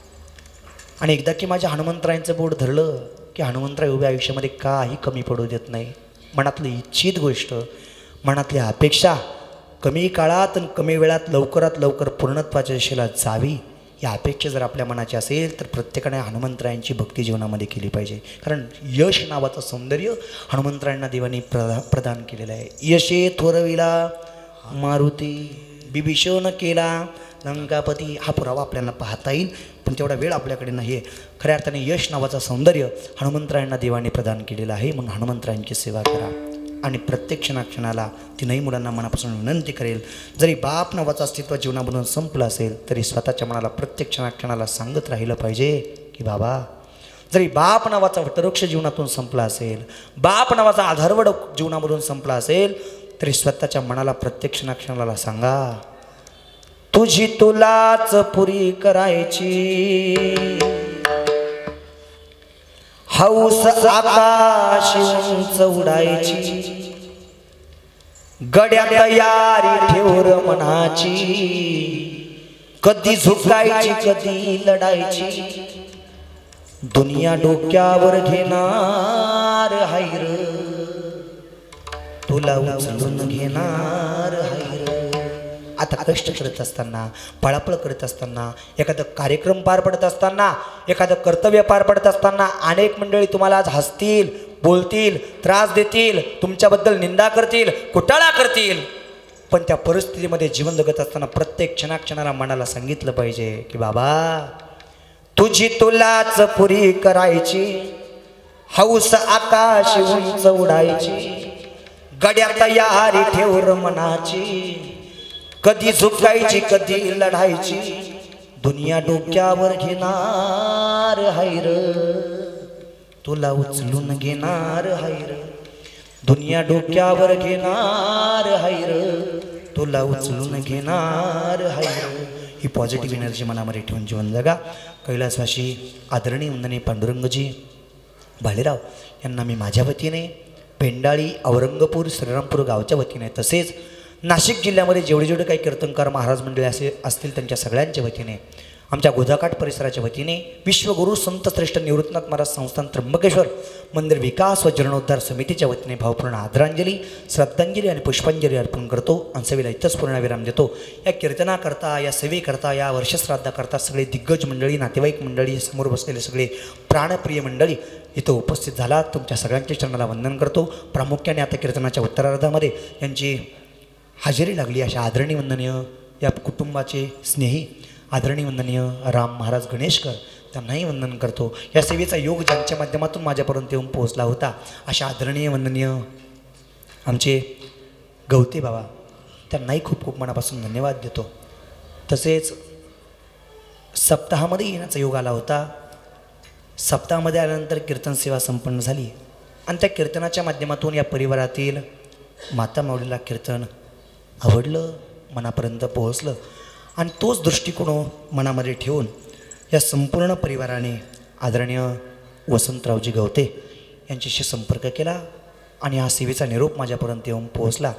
आणि एकदा की माझ्या हनुमंतरायांचं बोट धरलं की हनुमंतराय उभ्या आयुष्यामध्ये काही कमी पडू देत नाही. मनातली इच्छित गोष्ट, मनातली अपेक्षा कमी काळात आणि कमी वेळात लवकरात लवकर पूर्णत्वाच्या दिशेला जावी, या अपेक्षा जर आपल्या मनाची असेल तर प्रत्येकाने हनुमंतरायांची भक्ती जीवनामध्ये केली पाहिजे. कारण यश नावाचं सौंदर्य हनुमंतरायांना देवानी प्रदान केलेलं आहे. यशे थोरविला मारुती, बिभीषण केला लंकापती, हा पुरावा आपल्याला पाहता येईल. पण तेवढा वेळ आपल्याकडे नाही आहे. खऱ्या अर्थाने यश नावाचं सौंदर्य हनुमंतरायांना देवाने प्रदान केलेलं आहे. म्हणून हनुमंतरायांची सेवा करा. आणि प्रत्येक क्षणाक्षणाला 3ही मुलांना मनापासून विनंती करेल, जरी बाप नावाचं अस्तित्व जीवनामधून संपलं असेल तरी स्वतःच्या मनाला प्रत्येक क्षणाक्षणाला सांगत राहिलं पाहिजे की बाबा जरी बाप नावाचा वटवृक्ष जीवनातून संपला असेल, बाप नावाचा आधारवड जीवनामधून संपला असेल, तरी स्वतःच्या मनाला प्रत्येक क्षणाला सांगा, तुझी तुलाच पुरी करायची, हौस आकाश उंच उडायची, गड्या तयारी ठेवर मनाची, कधी झुकायची कधी लढायची, दुनिया डोक्यावर घेणार हायर, तुला उचलून घेणार हायर. आता कष्ट करत असताना, पळापळ करत असताना, एखादा कार्यक्रम पार पडत असताना, एखादं कर्तव्य पार पडत असताना अनेक मंडळी तुम्हाला आज हसतील, बोलतील, त्रास देतील, तुमच्याबद्दल निंदा करतील, कुटाळा करतील, पण त्या परिस्थितीमध्ये जीवन जगत असताना प्रत्येक क्षणाक्षणाला मनाला सांगितलं पाहिजे की बाबा तुझी तुलाच पुरी करायची, हौस आकाश उंच उडायची, गड्या तयारी ठेवर मनाची, कधी झुकायची कधी लढायची, दुनिया डोक्यावर घेणार हायर, तुला उचलून घेणार हायर, दुनिया डोक्यावर घेणार हायर, तुला उचलून घेणार हायर. ही पॉझिटिव्ह एनर्जी मनामध्ये ठेवून जीवन जगा. कैलासवासी आदरणीय वंदनीय पांडुरंगजी भालेराव यांना मी माझ्या वतीने, पेंडाळी औरंगपूर श्रीरामपूर गावच्या वतीने, तसेच नाशिक जिल्ह्यामध्ये जेवढे काही कीर्तनकार महाराज मंडळी असतील त्यांच्या सगळ्यांच्या वतीने, आमच्या गोदाकाठ परिसराच्या वतीने, विश्वगुरु संत श्रेष्ठ निवृत्तनाथ महाराज संस्थान त्र्यंबकेश्वर मंदिर विकास व जीर्णोद्धार समितीच्या वतीने भावपूर्ण आदरांजली, श्रद्धांजली आणि पुष्पांजली अर्पण करतो. आणि सेवेला इथंच पूर्णविराम देतो. या कीर्तनाकरता, या सेवेकरता, या वर्षश्राद्धाकरता सगळे दिग्गज मंडळी, नातेवाईक मंडळी, समोर बसलेले सगळे प्राणप्रिय मंडळी इथं उपस्थित झाला, तुमच्या सगळ्यांच्या चरणाला वंदन करतो. प्रामुख्याने आता कीर्तनाच्या उत्तरार्धामध्ये यांची हजेरी लागली अशा आदरणीय वंदनीय या कुटुंबाचे स्नेही आदरणीय वंदनीय राम महाराज गणेशकर त्यांनाही वंदन करतो. या सेवेचा योग ज्यांच्या माध्यमातून माझ्यापर्यंत येऊन पोहोचला होता अशा आदरणीय वंदनीय आमचे गवते बाबा त्यांनाही खूप खूप मनापासून धन्यवाद देतो. तसेच सप्ताहामध्ये येण्याचा योग आला होता. सप्ताहामध्ये आल्यानंतर कीर्तन सेवा संपन्न झाली आणि त्या कीर्तनाच्या माध्यमातून या परिवारातील माता माऊलीला कीर्तन आवडलं, मनापर्यंत पोहोचलं आणि तोच दृष्टिकोन मनामध्ये ठेवून या संपूर्ण परिवाराने आदरणीय वसंतरावजी गवते यांच्याशी संपर्क केला आणि हा सेवेचा निरोप माझ्यापर्यंत येऊन पोहोचला.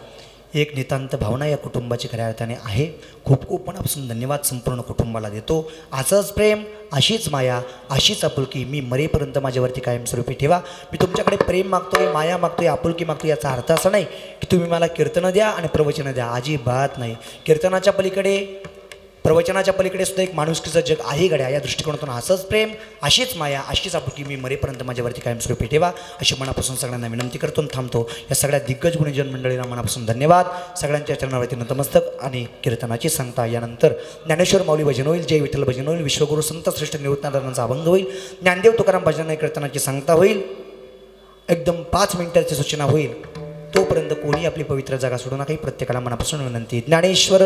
एक नितांत भावना या कुटुंबाची खऱ्या अर्थाने आहे. खूप खूप मनापासून धन्यवाद संपूर्ण कुटुंबाला देतो. असंच प्रेम, अशीच माया, अशीच आपुलकी मी मरेपर्यंत माझ्यावरती कायमस्वरूपी ठेवा. मी तुमच्याकडे प्रेम मागतोय, माया मागतोय, आपुलकी मागतोय. याचा अर्थ असा नाही की तुम्ही मला कीर्तनं द्या आणि प्रवचनं द्या, अजिबात नाही. कीर्तनाच्या पलीकडे, प्रवचनाच्या पलीकडे सुद्धा एक माणुसकीचं जग आहे गड्या. या दृष्टिकोनातून असंच प्रेम, अशीच माया, अशीच आपुलकी मी मरेपर्यंत माझ्यावरती कायमस्वरूपी ठेवा अशी मनापासून सगळ्यांना विनंती करतो आणि थांबतो. या सगळ्या दिग्गज गुणीजन मंडळींना मनापासून धन्यवाद. सगळ्यांच्या चरणावरती नतमस्तक आणि कीर्तनाची सांगता. यानंतर ज्ञानेश्वर माऊली भजन होईल, जय विठ्ठल भजन होईल, विश्वगुरु संत श्रेष्ठ निवृत्तनाथांचा अभंग होईल, ज्ञानदेव तुकाराम भजन कीर्तनाची सांगता होईल. एकदम 5 मिनिटाची सूचना होईल. तोपर्यंत कोणी आपली पवित्र जागा सोडू नका. प्रत्येकाला मनापासून विनंती. ज्ञानेश्वर